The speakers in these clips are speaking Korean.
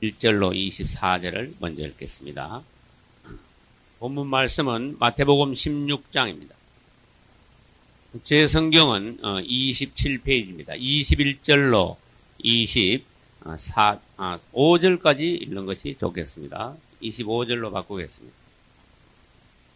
1절로 24절을 먼저 읽겠습니다. 본문 말씀은 마태복음 16장입니다. 제 성경은 27페이지입니다. 21절로 5절까지 읽는 것이 좋겠습니다. 25절로 바꾸겠습니다.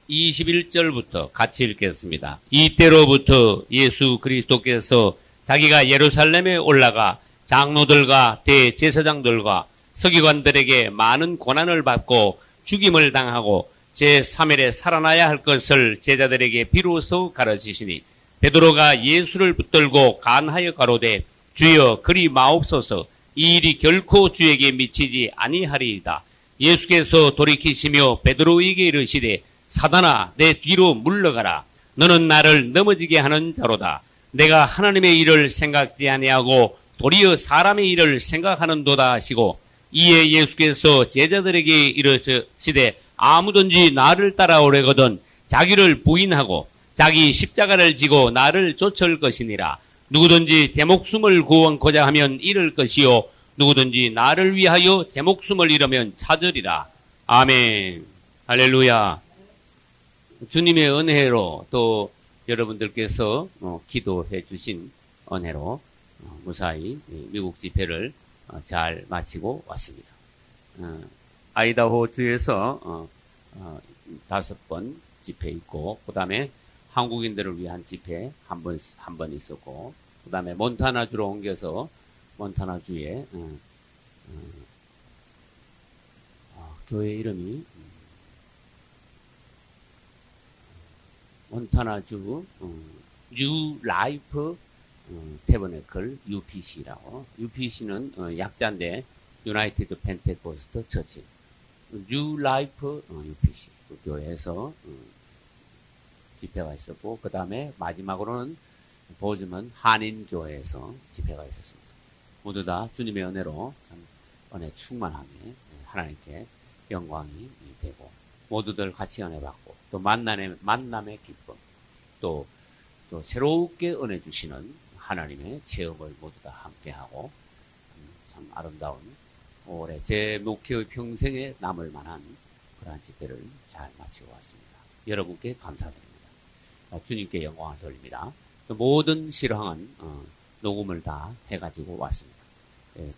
21절부터 같이 읽겠습니다. 이때로부터 예수 그리스도께서 자기가 예루살렘에 올라가 장로들과 대제사장들과 서기관들에게 많은 고난을 받고 죽임을 당하고 제3일에 살아나야 할 것을 제자들에게 비로소 가르치시니 베드로가 예수를 붙들고 간하여 가로되 주여 그리 마옵소서 이 일이 결코 주에게 미치지 아니하리이다. 예수께서 돌이키시며 베드로에게 이르시되 사단아 내 뒤로 물러가라. 너는 나를 넘어지게 하는 자로다. 내가 하나님의 일을 생각지 아니하고 도리어 사람의 일을 생각하는도다 하시고 이에 예수께서 제자들에게 이르시되 아무든지 나를 따라오려거든 자기를 부인하고 자기 십자가를 지고 나를 쫓을 것이니라. 누구든지 제 목숨을 구원코자 하면 잃을 것이요 누구든지 나를 위하여 제 목숨을 잃으면 찾으리라. 아멘. 할렐루야. 주님의 은혜로 또 여러분들께서 기도해 주신 은혜로 무사히 미국 집회를 잘 마치고 왔습니다. 아이다호 주에서 5번 집회 있고 그 다음에 한국인들을 위한 집회 한 번 있었고 그 다음에 몬타나주로 옮겨서 몬타나주에 교회 이름이 몬타나주 뉴 라이프 태버네클 UPC라고. UPC는 약자인데 유나이티드 펜테코스트 처치. 뉴 라이프 UPC 그 교회에서 집회가 있었고 그 다음에 마지막으로는 보즈먼 한인교회에서 집회가 있었습니다. 모두 다 주님의 은혜로 참 은혜 충만하게 하나님께 영광이 되고 모두들 같이 은혜 받고 또 만남의 기쁨 또 새롭게 은혜 주시는 하나님의 체험을 모두 다 함께하고 참 아름다운 올해 제 목회의 평생에 남을 만한 그러한 집회를 잘 마치고 왔습니다. 여러분께 감사드립니다. 주님께 영광을 돌립니다. 모든 실황은 녹음을 다 해가지고 왔습니다.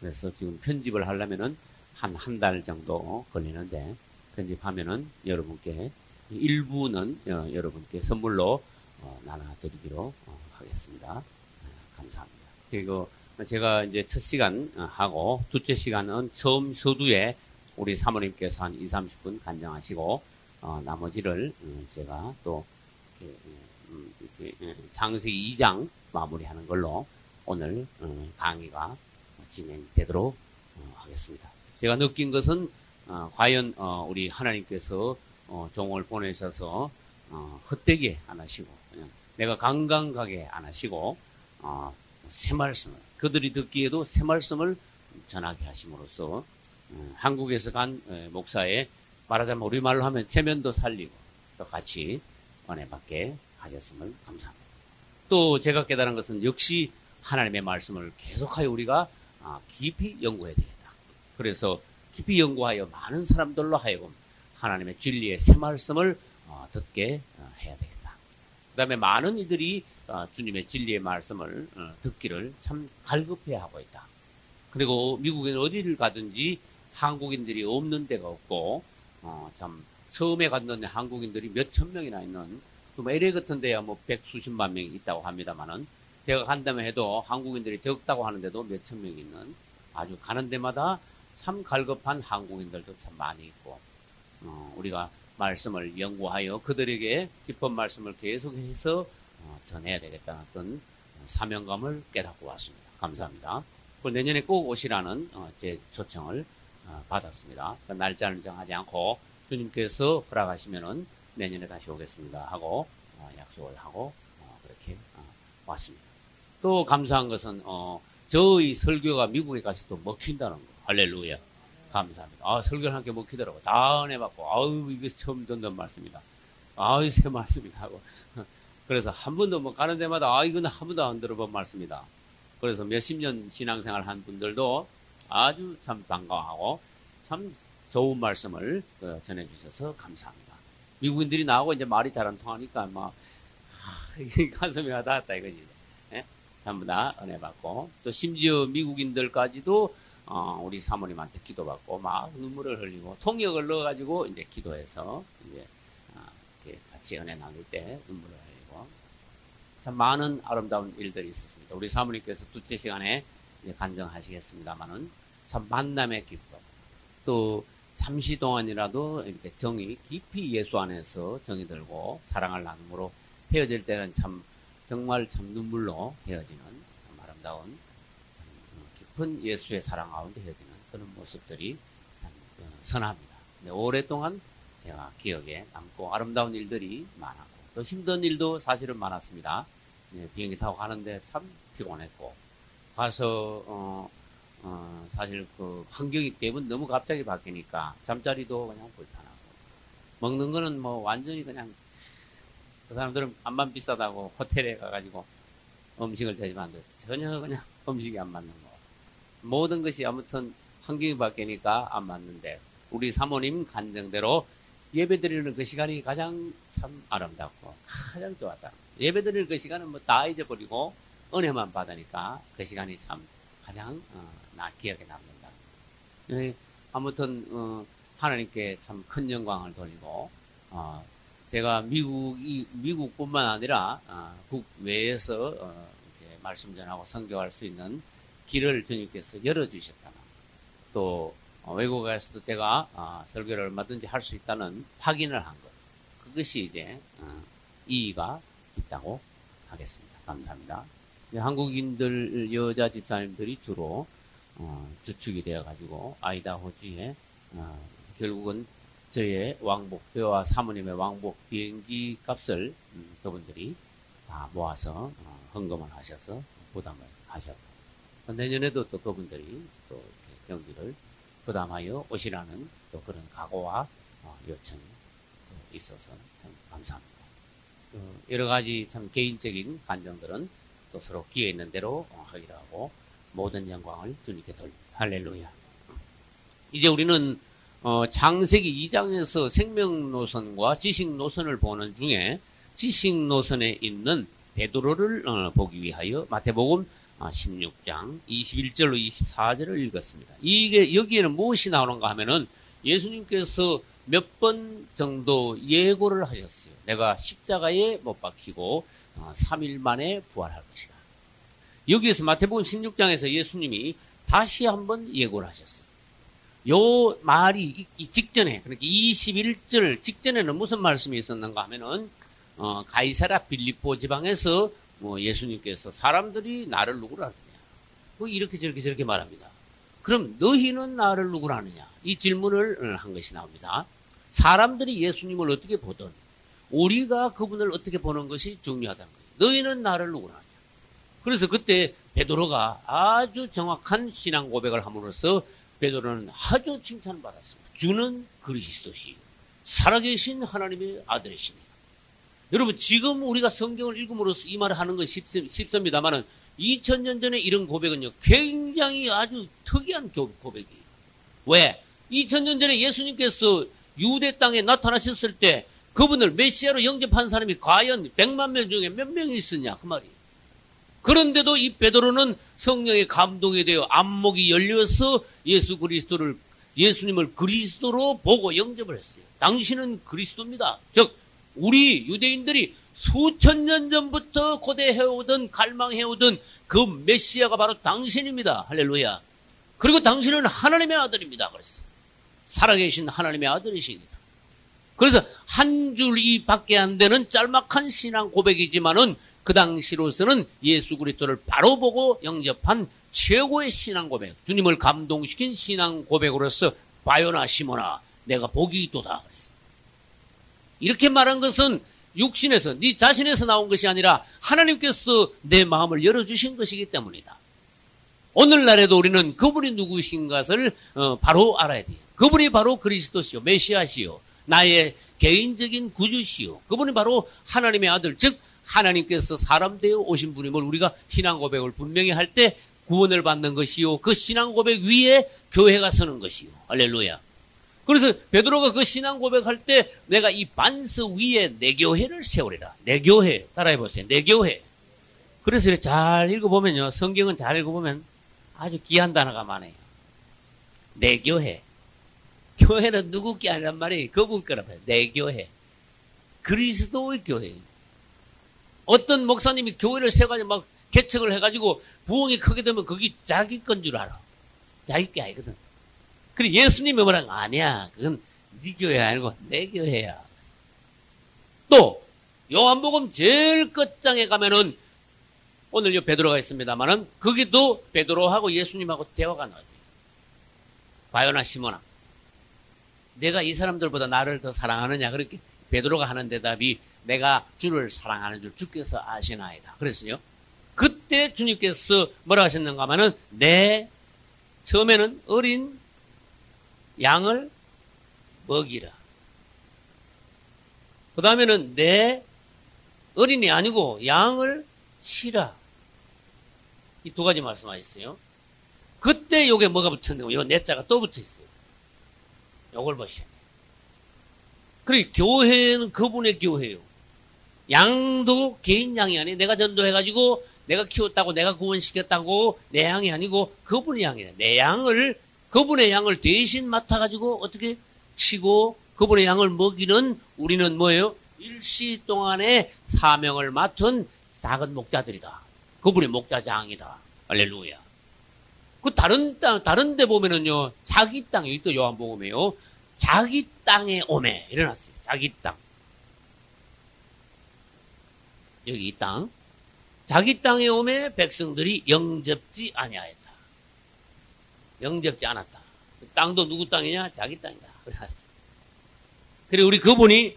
그래서 지금 편집을 하려면은 한 달 정도 걸리는데 편집하면은 여러분께 일부는 여러분께 선물로 나눠드리기로 하겠습니다. 감사합니다. 그리고 제가 이제 첫 시간 하고 둘째 시간은 처음 서두에 우리 사모님께서 한 20-30분 간증하시고 나머지를 제가 또 이렇게 창세기 2장 마무리하는 걸로 오늘 강의가 진행되도록 하겠습니다. 제가 느낀 것은 과연 우리 하나님께서 종을 보내셔서 헛되게 안 하시고 그냥 내가 강강하게 안 하시고 새 말씀을 그들이 듣기에도 새 말씀을 전하게 하심으로써 한국에서 간 목사의 말하자면 우리말로 하면 체면도 살리고 또 같이 은혜 받게 하셨음을 감사합니다. 또 제가 깨달은 것은 역시 하나님의 말씀을 계속하여 우리가 깊이 연구해야 되겠다. 그래서 깊이 연구하여 많은 사람들로 하여금 하나님의 진리의 새 말씀을 듣게 해야 되겠다. 그 다음에 많은 이들이 주님의 진리의 말씀을 듣기를 참 갈급해하고 있다. 그리고 미국에 어디를 가든지 한국인들이 없는 데가 없고 참 처음에 갔는데 한국인들이 몇천 명이나 있는 LA 같은 데야 뭐 백수십만 명이 있다고 합니다만은 제가 간다면 해도 한국인들이 적다고 하는데도 몇천 명이 있는 아주 가는 데마다 참 갈급한 한국인들도 참 많이 있고 우리가 말씀을 연구하여 그들에게 깊은 말씀을 계속해서 전해야 되겠다는 어떤 사명감을 깨닫고 왔습니다. 감사합니다. 내년에 꼭 오시라는 제 초청을 받았습니다. 날짜는 정하지 않고 주님께서 허락하시면은 내년에 다시 오겠습니다 하고 약속을 하고 그렇게 왔습니다. 또 감사한 것은 저희 설교가 미국에 가서도 먹힌다는 거. 할렐루야. 감사합니다. 설교를 함께 먹히더라고요. 다 은혜 받고 이게 처음 듣는 말씀이다. 새 말씀이다 하고 그래서 한 번도 가는 데마다 이건 한 번도 안 들어본 말씀이다. 그래서 몇십 년 신앙생활 한 분들도 아주 참 반가워하고 참 좋은 말씀을 전해주셔서 감사합니다. 미국인들이 나하고 이제 말이 잘 안 통하니까 가슴이 와닿았다 이거지. 예? 전부 다 은혜 받고, 또 심지어 미국인들까지도 우리 사모님한테 기도받고 막 눈물을 흘리고 통역을 넣어가지고 이제 기도해서 이제 이렇게 같이 은혜 나눌 때 눈물을 흘리고, 참 많은 아름다운 일들이 있었습니다. 우리 사모님께서 둘째 시간에 이제 간증하시겠습니다만은 참 만남의 기쁨, 또 잠시 동안이라도 이렇게 정이 깊이 예수 안에서 정이 들고 사랑을 나눔으로 헤어질 때는 정말 눈물로 헤어지는 참 아름다운 참 깊은 예수의 사랑 가운데 헤어지는 그런 모습들이 참 선합니다. 오랫동안 제가 기억에 남고 아름다운 일들이 많았고, 또 힘든 일도 사실은 많았습니다. 비행기 타고 가는데 참 피곤했고, 가서 사실 그 환경이 때문에 너무 갑자기 바뀌니까 잠자리도 그냥 불편하고, 먹는 거는 뭐 완전히 그냥, 그 사람들은 안만 비싸다고 호텔에 가가지고 음식을 대접하는데 전혀 그냥 음식이 안 맞는 거. 모든 것이 아무튼 환경이 바뀌니까 안 맞는데, 우리 사모님 간증대로 예배드리는 그 시간이 가장 참 아름답고 가장 좋았다. 예배드리는 그 시간은 뭐 다 잊어버리고 은혜만 받으니까 그 시간이 참 가장 나 기억에 남는다. 아무튼 하나님께 참 큰 영광을 돌리고, 제가 미국뿐만 아니라 국외에서 이렇게 말씀 전하고 선교할 수 있는 길을 주님께서 열어주셨다면, 또 외국에서도 제가 설교를 얼마든지 할 수 있다는 확인을 한 것, 그것이 이제 이의가 있다고 하겠습니다. 감사합니다. 한국인들 여자 집사님들이 주로 주축이 되어가지고 아이다호주에 결국은 저와 사모님의 왕복 비행기 값을 그분들이 다 모아서 헌금을 하셔서 부담을 하셨고, 내년에도 또 그분들이 또 이렇게 경비를 부담하여 오시라는 또 그런 각오와 요청이 또 있어서 참 감사합니다. 여러 가지 참 개인적인 간정들은 또 서로 기회 있는 대로 하기로 하고, 모든 영광을 주님께 돌립니다. 할렐루야. 이제 우리는 창세기 2장에서 생명노선과 지식노선을 보는 중에 지식노선에 있는 베드로를 보기 위하여 마태복음 16장 21절로 24절을 읽었습니다. 여기에는 무엇이 나오는가 하면은 예수님께서 몇 번 정도 예고를 하셨어요. 내가 십자가에 못 박히고 3일 만에 부활할 것이다. 여기에서 마태복음 16장에서 예수님이 다시 한번 예고를 하셨어요. 요 말이 있기 직전에, 그러니까 21절 직전에는 무슨 말씀이 있었는가 하면은 가이사랴 빌립보 지방에서 예수님께서 사람들이 나를 누구라 하느냐, 이렇게 저렇게 말합니다. 그럼 너희는 나를 누구라 하느냐, 이 질문을 한 것이 나옵니다. 사람들이 예수님을 어떻게 보든 우리가 그분을 어떻게 보는 것이 중요하다는 거예요. 너희는 나를 누구라 하느냐. 그래서 그때 베드로가 아주 정확한 신앙 고백을 함으로써 베드로는 아주 칭찬을 받았습니다. 주는 그리스도시요 살아계신 하나님의 아들이십니다. 여러분, 지금 우리가 성경을 읽음으로써 이 말을 하는 건 쉽습니다만은 2000년 전에 이런 고백은요, 굉장히 아주 특이한 고백이에요. 왜? 2000년 전에 예수님께서 유대 땅에 나타나셨을 때 그분을 메시아로 영접한 사람이 과연 100만 명 중에 몇 명이 있었냐, 그 말이에요. 그런데도 이 베드로는 성령의 감동에 대해 안목이 열려서 예수님을 그리스도로 보고 영접을 했어요. 당신은 그리스도입니다. 즉, 우리 유대인들이 수천 년 전부터 고대해오던, 갈망해오던 그 메시아가 바로 당신입니다. 할렐루야. 그리고 당신은 하나님의 아들입니다. 그랬어요. 살아계신 하나님의 아들이십니다. 그래서 한 줄이 밖에 안 되는 짤막한 신앙 고백이지만은 그 당시로서는 예수 그리스도를 바로 보고 영접한 최고의 신앙 고백, 주님을 감동시킨 신앙 고백으로서 바요나 시모나 내가 복이 있도다 그랬어요. 이렇게 말한 것은 육신에서, 네 자신에서 나온 것이 아니라 하나님께서 내 마음을 열어주신 것이기 때문이다. 오늘날에도 우리는 그분이 누구신 것을 바로 알아야 돼요. 그분이 바로 그리스도시요, 메시아시요, 나의 개인적인 구주시요, 그분이 바로 하나님의 아들, 즉 하나님께서 사람 되어 오신 분임을 우리가 신앙 고백을 분명히 할 때 구원을 받는 것이요. 그 신앙 고백 위에 교회가 서는 것이요. 할렐루야. 그래서 베드로가 그 신앙 고백할 때 내가 이 반석 위에 내 교회를 세우리라. 내 교회. 따라해보세요. 내 교회. 그래서 잘 읽어보면요. 성경은 잘 읽어보면 아주 귀한 단어가 많아요. 내 교회. 교회는 누구 게 아니란 말이에요. 그분 거란 말이에요. 내 교회. 그리스도의 교회예요. 어떤 목사님이 교회를 세워가지고 막 개척을 해가지고 부흥이 크게 되면 그게 자기 건 줄 알아. 자기 게 아니거든. 그래 예수님이 뭐라는 거 아니야. 그건 네 교회 아니고 내 교회야. 또 요한복음 제일 끝장에 가면은 오늘 요 베드로가 있습니다만은 거기도 베드로하고 예수님하고 대화가 나와요. 바요나 시몬아, 내가 이 사람들보다 나를 더 사랑하느냐? 그렇게 베드로가 하는 대답이 내가 주를 사랑하는 줄 주께서 아시나이다. 그랬어요. 그때 주님께서 뭐라 하셨는가 하면은 처음에는 어린 양을 먹이라. 그 다음에는 내 어린이 아니고 양을 치라. 이 두 가지 말씀하셨어요. 그때 요게 뭐가 붙었는데 요 내자가 또 붙어 있어요. 요걸 보시면. 그리고 교회는 그분의 교회예요. 양도 개인 양이 아니에요. 내가 전도해가지고 내가 키웠다고 내가 구원시켰다고 내 양이 아니고 그분의 양이에요. 내 양을 그분의 양을 대신 맡아가지고 어떻게 치고 그분의 양을 먹이는 우리는 뭐예요? 일시 동안의 사명을 맡은 작은 목자들이다. 그분의 목자장이다. 할렐루야. 그 다른 데 보면은요, 자기 땅, 여기 또 요한복음이에요. 자기 땅에 오매. 일어났어요. 자기 땅. 여기 이 땅. 자기 땅에 오매 백성들이 영접지 아니하였다. 영접지 않았다. 땅도 누구 땅이냐? 자기 땅이다. 그래놨어요. 그리고 우리 그분이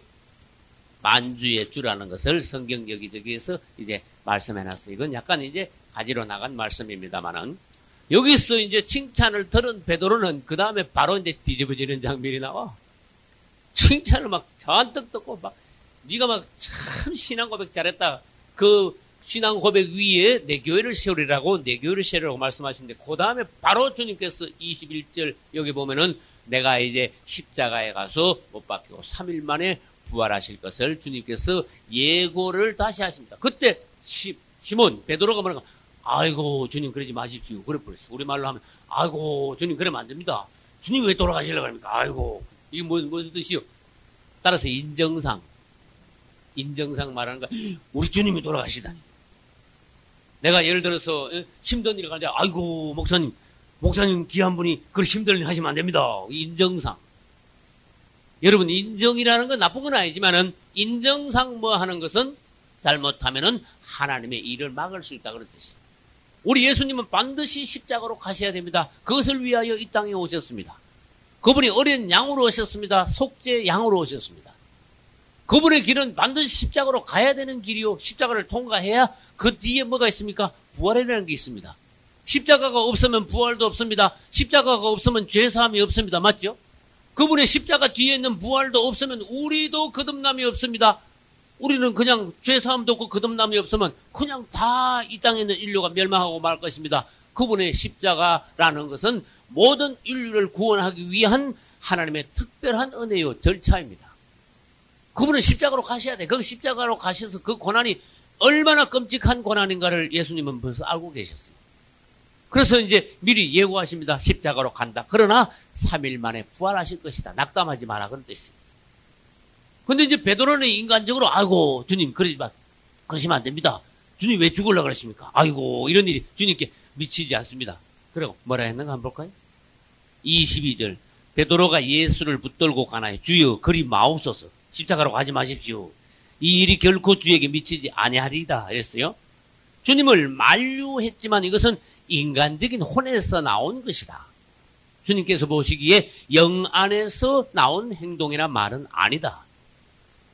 만주의 주라는 것을 성경 여기저기에서 이제 말씀해놨어요. 이건 약간 이제 가지러 나간 말씀입니다만은 여기서 이제 칭찬을 들은 베드로는 그 다음에 바로 이제 뒤집어지는 장면이 나와. 칭찬을 막 잔뜩 듣고 막 네가 막 참 신앙 고백 잘했다. 그 신앙 고백 위에 내 교회를 세우리라고 내 교회를 세우리라고 말씀하시는데 그 다음에 바로 주님께서 21절 여기 보면은 내가 이제 십자가에 가서 못 박히고 3일 만에 부활하실 것을 주님께서 예고를 다시 하십니다. 그때 시몬 베드로가 뭐라고 아이고 주님 그러지 마십시오. 그래 버렸어. 우리말로 하면 아이고 주님 그러면 안 됩니다. 주님 왜 돌아가시려고 합니까? 아이고 이게 무슨 뜻이요? 따라서 인정상 말하는 거 우리 주님이 돌아가시다니. 내가 예를 들어서 힘든 일을 가는데 아이고 목사님 귀한 분이 그렇게 힘든 일 하시면 안 됩니다. 인정상. 여러분 인정이라는 건 나쁜 건 아니지만은 인정상 뭐 하는 것은 잘못하면은 하나님의 일을 막을 수 있다 그런 뜻이에요. 우리 예수님은 반드시 십자가로 가셔야 됩니다. 그것을 위하여 이 땅에 오셨습니다. 그분이 어린 양으로 오셨습니다. 속죄 양으로 오셨습니다. 그분의 길은 반드시 십자가로 가야 되는 길이요. 십자가를 통과해야 그 뒤에 뭐가 있습니까? 부활이라는 게 있습니다. 십자가가 없으면 부활도 없습니다. 십자가가 없으면 죄사함이 없습니다. 맞죠? 그분의 십자가 뒤에 있는 부활도 없으면 우리도 거듭남이 없습니다. 우리는 그냥 죄사함도 없고 거듭남이 없으면 그냥 다 이 땅에 있는 인류가 멸망하고 말 것입니다. 그분의 십자가라는 것은 모든 인류를 구원하기 위한 하나님의 특별한 은혜요 절차입니다. 그분은 십자가로 가셔야 돼. 그 십자가로 가셔서 그 고난이 얼마나 끔찍한 고난인가를 예수님은 벌써 알고 계셨어요. 그래서 이제 미리 예고하십니다. 십자가로 간다. 그러나 3일 만에 부활하실 것이다. 낙담하지 마라. 그런 뜻입니다. 근데 이제 베드로는 인간적으로 아이고 주님 그러시면 안 됩니다. 주님 왜 죽으려고 그러십니까? 아이고 이런 일이 주님께 미치지 않습니다. 그리고 뭐라 했는가 한번 볼까요? 22절 베드로가 예수를 붙들고 가나요. 주여 그리 마옵소서. 십자가로 가지 마십시오. 이 일이 결코 주에게 미치지 아니하리이다 그랬어요. 주님을 만류했지만 이것은 인간적인 혼에서 나온 것이다. 주님께서 보시기에 영 안에서 나온 행동이나 말은 아니다.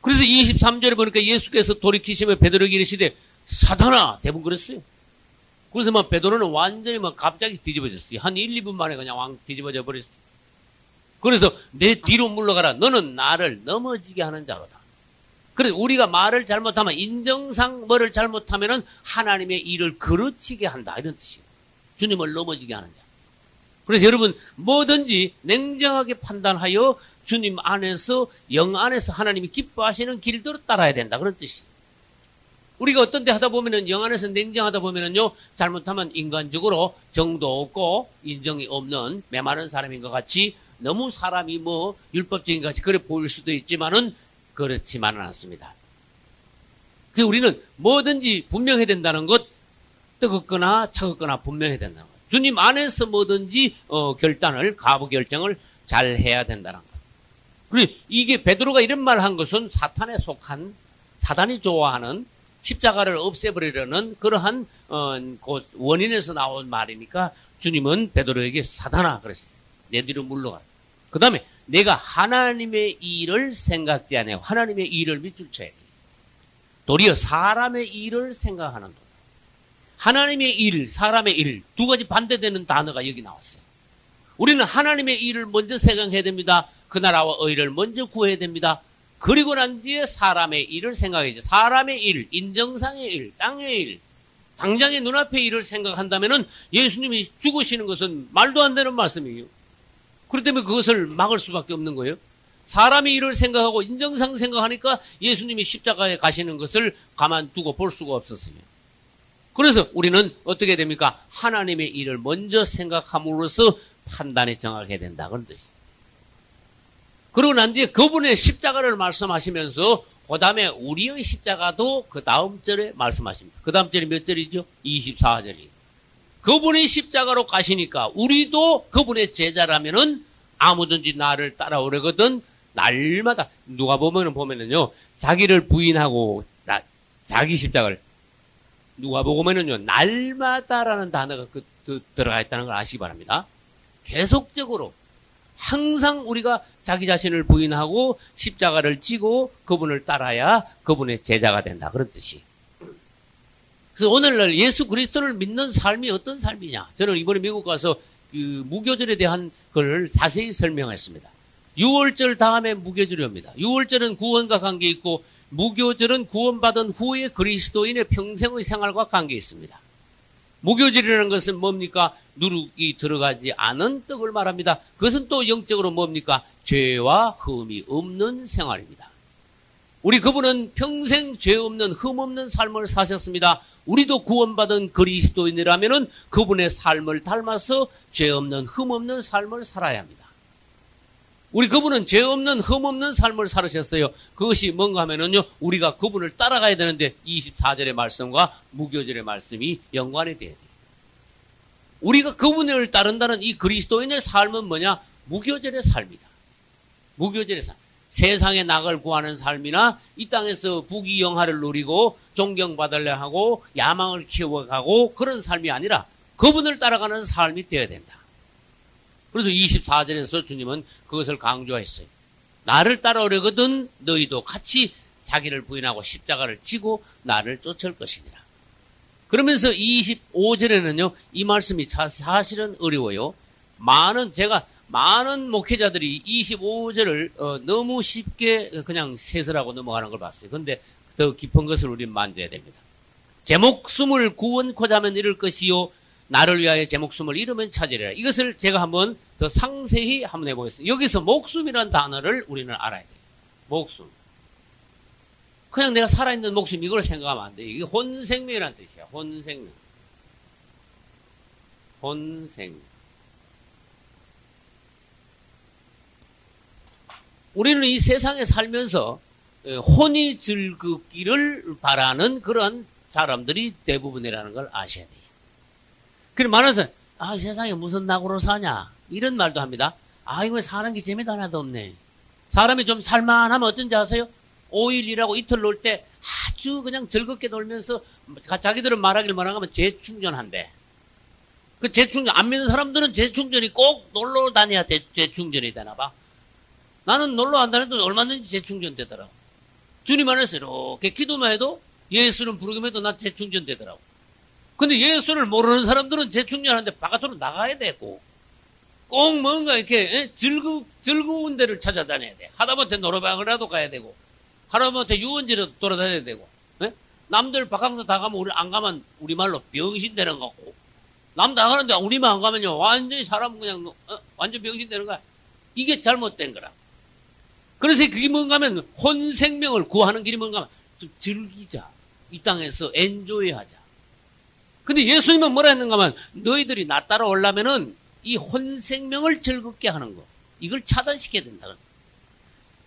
그래서 23절에 보니까 예수께서 돌이키시며 베드로에게 이르시되 사탄아 대부분 그랬어요. 그래서 막 베드로는 완전히 막 갑자기 뒤집어졌어요. 한 1, 2분 만에 그냥 왕 뒤집어져 버렸어요. 그래서 내 뒤로 물러가라. 너는 나를 넘어지게 하는 자로다. 그래서 우리가 말을 잘못하면 인정상 뭐를 잘못하면은 하나님의 일을 그르치게 한다. 이런 뜻이에요. 주님을 넘어지게 하는 자. 그래서 여러분 뭐든지 냉정하게 판단하여 주님 안에서 영 안에서 하나님이 기뻐하시는 길대로 따라야 된다. 그런 뜻이. 우리가 어떤 데 하다 보면은 영 안에서 냉정하다 보면은요 잘못하면 인간적으로 정도 없고 인정이 없는 메마른 사람인 것 같이 너무 사람이 뭐 율법적인 것 같이 그래 보일 수도 있지만은 그렇지만은 않습니다. 그 우리는 뭐든지 분명해야 된다는 것, 뜨겁거나 차갑거나 분명해야 된다는 것. 주님 안에서 뭐든지 결단을 가부 결정을 잘 해야 된다는 것. 그리고 이게 베드로가 이런 말을 한 것은 사탄에 속한 사단이 좋아하는 십자가를 없애버리려는 그러한 그 원인에서 나온 말이니까 주님은 베드로에게 사단아 그랬어요. 내 뒤로 물러가라. 그 다음에 내가 하나님의 일을 생각지 않아요. 하나님의 일을 밑줄 쳐야 돼. 도리어 사람의 일을 생각하는 것. 하나님의 일, 사람의 일, 두 가지 반대되는 단어가 여기 나왔어요. 우리는 하나님의 일을 먼저 생각해야 됩니다. 그 나라와 의를 먼저 구해야 됩니다. 그리고 난 뒤에 사람의 일을 생각해야지. 사람의 일, 인정상의 일, 땅의 일, 당장의 눈앞의 일을 생각한다면은 예수님이 죽으시는 것은 말도 안 되는 말씀이에요. 그렇기 때문에 그것을 막을 수밖에 없는 거예요. 사람의 일을 생각하고 인정상 생각하니까 예수님이 십자가에 가시는 것을 가만두고 볼 수가 없었어요. 그래서 우리는 어떻게 됩니까? 하나님의 일을 먼저 생각함으로써 판단이 정확해야 된다. 그런 뜻이에요. 그러고 난 뒤에 그분의 십자가를 말씀하시면서 그 다음에 우리의 십자가도 그 다음 절에 말씀하십니다. 그 다음 절이 몇 절이죠? 24절이. 그분의 십자가로 가시니까 우리도 그분의 제자라면은 아무든지 나를 따라오려거든 날마다 누가 보면은요 자기를 부인하고 자기 십자가를 누가 보면은요 날마다라는 단어가 들어가 있다는 걸 아시기 바랍니다. 계속적으로 항상 우리가 자기 자신을 부인하고 십자가를 지고 그분을 따라야 그분의 제자가 된다. 그런 뜻이. 그래서 오늘날 예수 그리스도를 믿는 삶이 어떤 삶이냐. 저는 이번에 미국 가서 그 무교절에 대한 걸 자세히 설명했습니다. 6월절 다음에 무교절입니다. 6월절은 구원과 관계 있고 무교절은 구원받은 후에 그리스도인의 평생의 생활과 관계 있습니다. 무교절이라는 것은 뭡니까? 누룩이 들어가지 않은 떡을 말합니다. 그것은 또 영적으로 뭡니까? 죄와 흠이 없는 생활입니다. 우리 그분은 평생 죄 없는 흠 없는 삶을 사셨습니다. 우리도 구원받은 그리스도인이라면은 그분의 삶을 닮아서 죄 없는 흠 없는 삶을 살아야 합니다. 우리 그분은 죄 없는 흠 없는 삶을 살으셨어요. 그것이 뭔가 하면은요, 우리가 그분을 따라가야 되는데 24절의 말씀과 무교절의 말씀이 연관이 돼야 돼요. 우리가 그분을 따른다는 이 그리스도인의 삶은 뭐냐? 무교절의 삶이다. 무교절의 삶. 세상의 낙을 구하는 삶이나 이 땅에서 부귀영화를 누리고 존경받으려 하고 야망을 키워가고 그런 삶이 아니라 그분을 따라가는 삶이 되어야 된다. 그래서 24절에서 주님은 그것을 강조했어요. 나를 따라오려거든 너희도 같이 자기를 부인하고 십자가를 지고 나를 쫓을 것이니라. 그러면서 25절에는요, 이 말씀이 사실은 어려워요. 많은 목회자들이 25절을 너무 쉽게 그냥 세설하고 넘어가는 걸 봤어요. 그런데 더 깊은 것을 우리는 만져야 됩니다. 제 목숨을 구원코자 하면 잃을 것이요 나를 위하여 제 목숨을 잃으면 찾으리라. 이것을 제가 한번 더 상세히 한번 해보겠습니다. 여기서 목숨이라는 단어를 우리는 알아야 돼요. 목숨. 그냥 내가 살아있는 목숨 이걸 생각하면 안 돼요. 이게 혼생명이라는 뜻이야. 혼생명. 혼생. 우리는 이 세상에 살면서 혼이 즐겁기를 바라는 그런 사람들이 대부분이라는 걸 아셔야 돼요. 그래 말해서 세상에 무슨 낙으로 사냐 이런 말도 합니다. 이거 사는 게 재미도 하나도 없네. 사람이 좀 살만하면 어쩐지 아세요? 5일 일하고 이틀 놀 때 아주 그냥 즐겁게 놀면서 자기들은 말하길 뭐라하면 재충전한대. 그 재충전 안 믿는 사람들은 재충전이 꼭 놀러 다녀야 재충전이 되나 봐. 나는 놀러 안 다녀도 얼마든지 재충전 되더라고. 주님 안에서 이렇게 기도만 해도 예수는 부르기만 해도 난 재충전 되더라고. 근데 예수를 모르는 사람들은 재충전하는데 바깥으로 나가야 되고 꼭 뭔가 이렇게 즐거운 데를 찾아다녀야 돼. 하다못해 노래방이라도 가야 되고 하다못해 유원지라도 돌아다녀야 되고 남들 바캉스 다 가면 우리 안 가면 우리말로 병신 되는 것 같고 남 다 가는데 우리만 안 가면요. 완전히 사람 그냥, 완전 병신 되는 거야. 이게 잘못된 거라. 그래서 그게 뭔가 하면 혼생명을 구하는 길이 뭔가 하면 좀 즐기자. 이 땅에서 엔조이 하자. 근데 예수님은 뭐라 했는가 하면 너희들이 나 따라오려면은 이 혼생명을 즐겁게 하는 거. 이걸 차단시켜야 된다.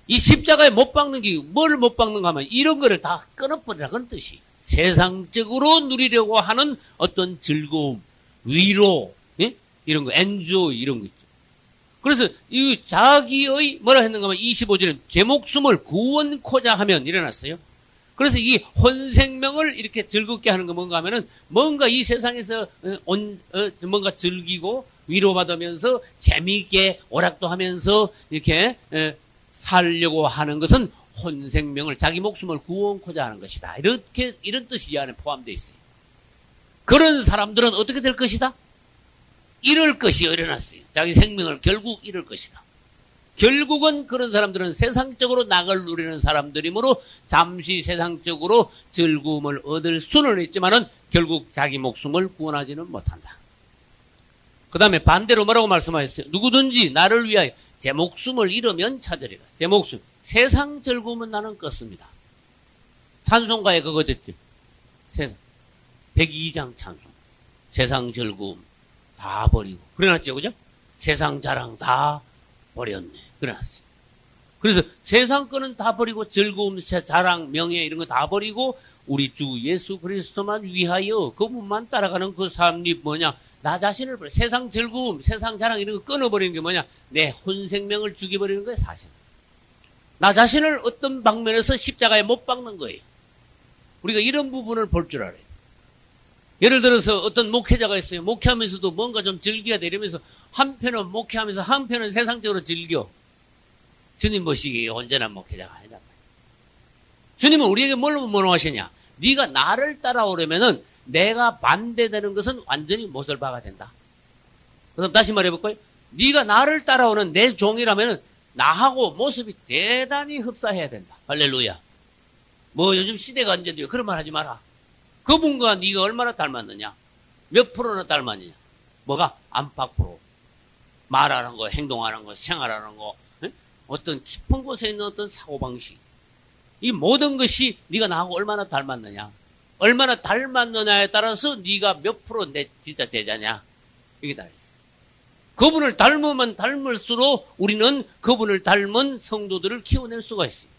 이 십자가에 못 박는 게 뭘 못 박는가 하면 이런 거를 다 끊어버리라 그런 뜻이. 세상적으로 누리려고 하는 어떤 즐거움, 위로, 예? 이런 거, 엔조이 이런 거 있죠. 그래서 이 자기의 뭐라 했는가 하면 25절에 제 목숨을 구원코자 하면 일어났어요. 그래서 이 혼생명을 이렇게 즐겁게 하는 거 뭔가 하면은 뭔가 이 세상에서 뭔가 즐기고 위로받으면서 재미있게 오락도 하면서 이렇게 살려고 하는 것은 혼생명을 자기 목숨을 구원코자 하는 것이다. 이런 뜻이 이 안에 포함되어 있어요. 그런 사람들은 어떻게 될 것이다? 잃을 것이 일어났어요. 자기 생명을 결국 잃을 것이다. 결국은 그런 사람들은 세상적으로 낙을 누리는 사람들이므로 잠시 세상적으로 즐거움을 얻을 수는 있지만은 결국 자기 목숨을 구원하지는 못한다. 그 다음에 반대로 뭐라고 말씀하셨어요? 누구든지 나를 위하여 제 목숨을 잃으면 찾으리라. 제 목숨. 세상 즐거움은 나는 껐습니다. 찬송가에 그거 됐죠. 102장 찬송. 세상 즐거움 다 버리고. 그래놨죠, 그죠? 세상 자랑 다 버렸네. 그래놨어요. 그래서 세상 거는 다 버리고 즐거움, 자랑, 명예 이런 거 다 버리고 우리 주 예수 그리스도만 위하여 그분만 따라가는 그 삶이 뭐냐? 나 자신을 버려. 세상 즐거움, 세상 자랑 이런 거 끊어버리는 게 뭐냐? 내 혼생명을 죽여버리는 거예요, 사실. 나 자신을 어떤 방면에서 십자가에 못 박는 거예요. 우리가 이런 부분을 볼 줄 알아요. 예를 들어서 어떤 목회자가 있어요. 목회하면서도 뭔가 좀 즐겨야 돼. 이러면서 한편은 목회하면서 한편은 세상적으로 즐겨. 주님 보시기에 온전한 목회자가 아니다. 주님은 우리에게 뭘로 원하시냐? 네가 나를 따라오려면은 내가 반대되는 것은 완전히 못을 박아야 된다. 그럼 다시 말해볼까요? 네가 나를 따라오는 내 종이라면은 나하고 모습이 대단히 흡사해야 된다. 할렐루야. 뭐 요즘 시대가 언제인데요. 그런 말 하지 마라. 그분과 네가 얼마나 닮았느냐? 몇 프로나 닮았느냐? 뭐가? 안팎으로. 말하는 거, 행동하는 거, 생활하는 거, 어떤 깊은 곳에 있는 어떤 사고방식. 이 모든 것이 네가 나하고 얼마나 닮았느냐? 얼마나 닮았느냐에 따라서 네가 몇 프로 내 진짜 제자냐? 이게 다 있어요. 그분을 닮으면 닮을수록 우리는 그분을 닮은 성도들을 키워낼 수가 있어요.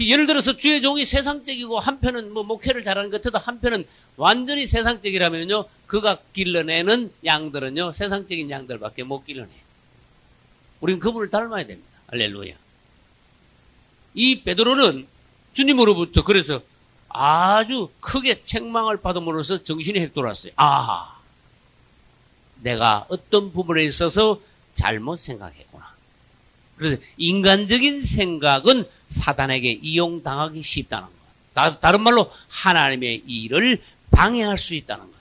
예를 들어서 주의 종이 세상적이고 한편은 뭐 목회를 잘하는 것 같아도 한편은 완전히 세상적이라면요, 그가 길러내는 양들은요, 세상적인 양들밖에 못 길러내요. 우리는 그분을 닮아야 됩니다. 할렐루야. 이 베드로는 주님으로부터 그래서 아주 크게 책망을 받음으로써 정신이 핵 돌았어요. 아하. 내가 어떤 부분에 있어서 잘못 생각했구나. 그래서 인간적인 생각은 사단에게 이용당하기 쉽다는 거예요. 다른 말로 하나님의 일을 방해할 수 있다는 거예요.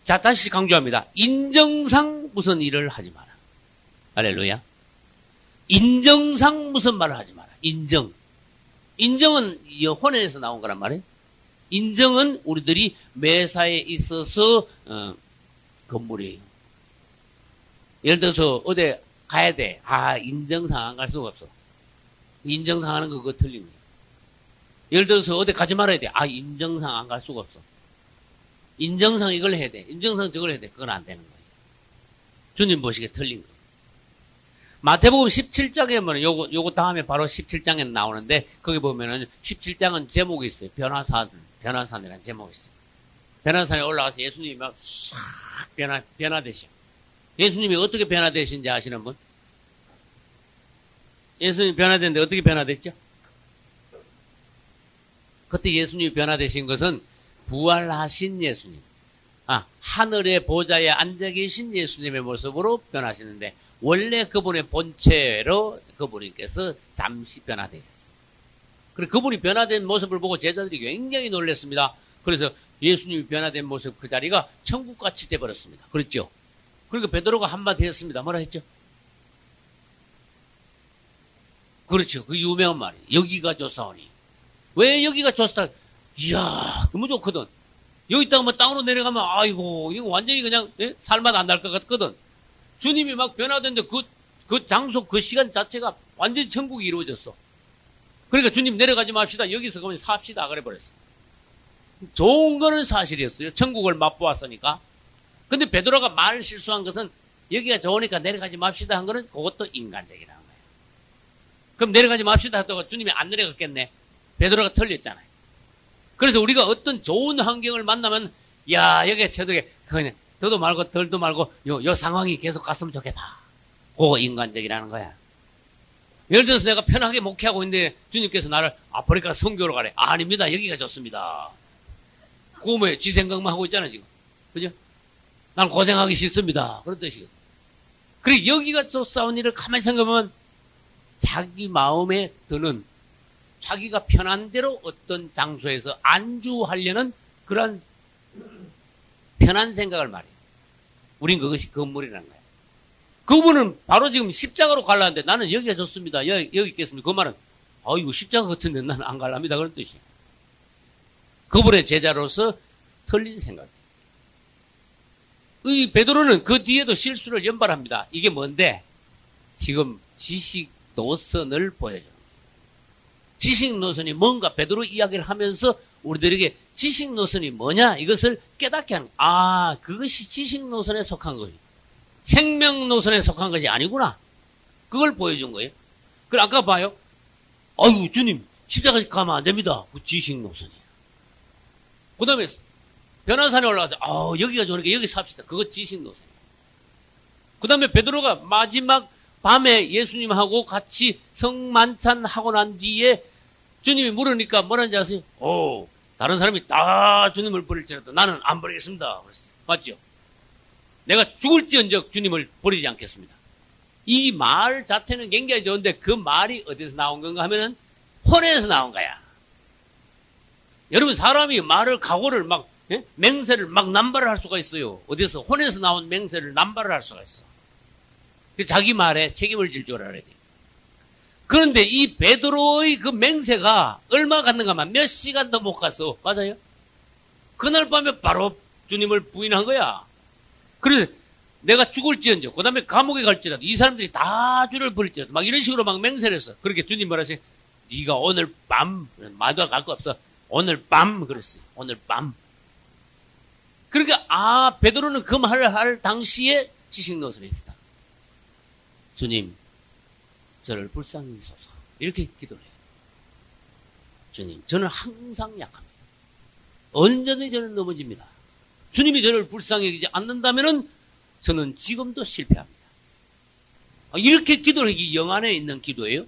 자, 다시 강조합니다. 인정상 무슨 일을 하지 마라. 할렐루야. 인정상 무슨 말을 하지 마라. 인정. 인정은 혼에서 나온 거란 말이에요. 인정은 우리들이 매사에 있어서 건물이에요. 예를 들어서 어디 가야 돼. 아, 인정상 안 갈 수가 없어. 인정상 하는 거 그거 틀린 거예요. 예를 들어서 어디 가지 말아야 돼. 아, 인정상 안 갈 수가 없어. 인정상 이걸 해야 돼. 인정상 저걸 해야 돼. 그건 안 되는 거예요. 주님 보시기에 틀린 거예요. 마태복음 17장에 보면 요거 다음에 바로 17장에 나오는데 거기 보면은 17장은 제목이 있어요. 변화산이라는 제목이 있어요. 변화산에 올라가서 예수님이 막 싹 변화되셔. 예수님이 어떻게 변화되신지 아시는 분? 예수님이 변화됐는데 어떻게 변화됐죠? 그때 예수님이 변화되신 것은 부활하신 예수님. 하늘의 보좌에 앉아 계신 예수님의 모습으로 변하시는데 원래 그분의 본체로 그분께서 잠시 변화되셨어요. 그리고 그분이 변화된 모습을 보고 제자들이 굉장히 놀랐습니다. 그래서 예수님이 변화된 모습 그 자리가 천국같이 돼버렸습니다. 그렇죠? 그러니까 베드로가 한마디 했습니다. 뭐라 했죠? 그렇죠. 그 유명한 말이에요. 여기가 좋사오니. 왜 여기가 좋다? 이야, 너무 좋거든. 여기다가 뭐 땅으로 내려가면, 아이고, 이거 완전히 그냥, 예? 살맛 안 날 것 같거든. 주님이 막 변화됐는데 그 장소, 그 시간 자체가 완전히 천국이 이루어졌어. 그러니까 주님 내려가지 맙시다. 여기서 그러면 삽시다. 그래 버렸어. 좋은 거는 사실이었어요. 천국을 맛보았으니까. 근데 베드로가 말 실수한 것은 여기가 좋으니까 내려가지 맙시다 한 거는 그것도 인간적이라는 거예요. 그럼 내려가지 맙시다 하다가 주님이 안 내려갔겠네. 베드로가 틀렸잖아요. 그래서 우리가 어떤 좋은 환경을 만나면, 야, 여기에 저덕에, 그냥, 더도 말고 덜도 말고, 요 상황이 계속 갔으면 좋겠다. 그거 인간적이라는 거야. 예를 들어서 내가 편하게 목회하고 있는데 주님께서 나를 아프리카 선교로 가래. 아닙니다. 여기가 좋습니다. 그거 뭐예요? 지 생각만 하고 있잖아, 지금. 그죠? 난 고생하기 싫습니다. 그런 뜻이거든. 그리고 여기가 좋사온 일을 가만히 생각하면 자기 마음에 드는 자기가 편한 대로 어떤 장소에서 안주하려는 그런 편한 생각을 말해요. 우린 그것이 건물이라는 거예요. 그분은 바로 지금 십자가로 가려는데 나는 여기가 좋습니다. 여기 있겠습니다. 그 말은 아이고 십자가 같은데 나는 안 갈랍니다. 그런 뜻이에요. 그분의 제자로서 틀린 생각이에요. 이 베드로는 그 뒤에도 실수를 연발합니다. 이게 뭔데? 지금 지식 노선을 보여줘요. 지식 노선이 뭔가 베드로 이야기를 하면서 우리들에게 지식 노선이 뭐냐? 이것을 깨닫게 하는 거예요. 아, 그것이 지식 노선에 속한 거지. 생명 노선에 속한 것이 아니구나. 그걸 보여준 거예요. 그래, 아까 봐요. 아유, 주님, 십자가까지 가면 안 됩니다. 그 지식 노선이에요. 그 다음에 변화산에 올라가서, 여기가 좋으니까 여기 삽시다. 그거 지식 노선이에요. 그 다음에 베드로가 마지막 밤에 예수님하고 같이 성만찬하고 난 뒤에 주님이 물으니까 뭐라는지 아세요? 다른 사람이 다 주님을 버릴지라도 나는 안 버리겠습니다. 그랬어요. 맞죠? 내가 죽을지언정 주님을 버리지 않겠습니다. 이 말 자체는 굉장히 좋은데 그 말이 어디서 나온 건가 하면은 혼에서 나온 거야. 여러분 사람이 말을 각오를 막 맹세를 막 남발을 할 수가 있어요. 어디서 혼에서 나온 맹세를 남발을 할 수가 있어. 자기 말에 책임을 질 줄 알아야 돼. 그런데 이 베드로의 그 맹세가 얼마 갔는가만 몇 시간도 못 갔어. 맞아요? 그날 밤에 바로 주님을 부인한 거야. 그래서 내가 죽을지언정, 그 다음에 감옥에 갈지라도 이 사람들이 다 주를 버릴지라도 막 이런 식으로 막 맹세를 했어. 그렇게 주님 뭐라세요? 네가 오늘 밤, 말도 갈 거 없어. 오늘 밤 그랬어요. 오늘 밤. 그러니까 베드로는 그 말을 할 당시에 지식 노선이 있다. 주님, 저를 불쌍히 여기소서. 이렇게 기도를 해요. 주님, 저는 항상 약합니다. 언제든지 저는 넘어집니다. 주님이 저를 불쌍히 여기지 않는다면은 저는 지금도 실패합니다. 이렇게 기도를 하기 영 안에 있는 기도예요.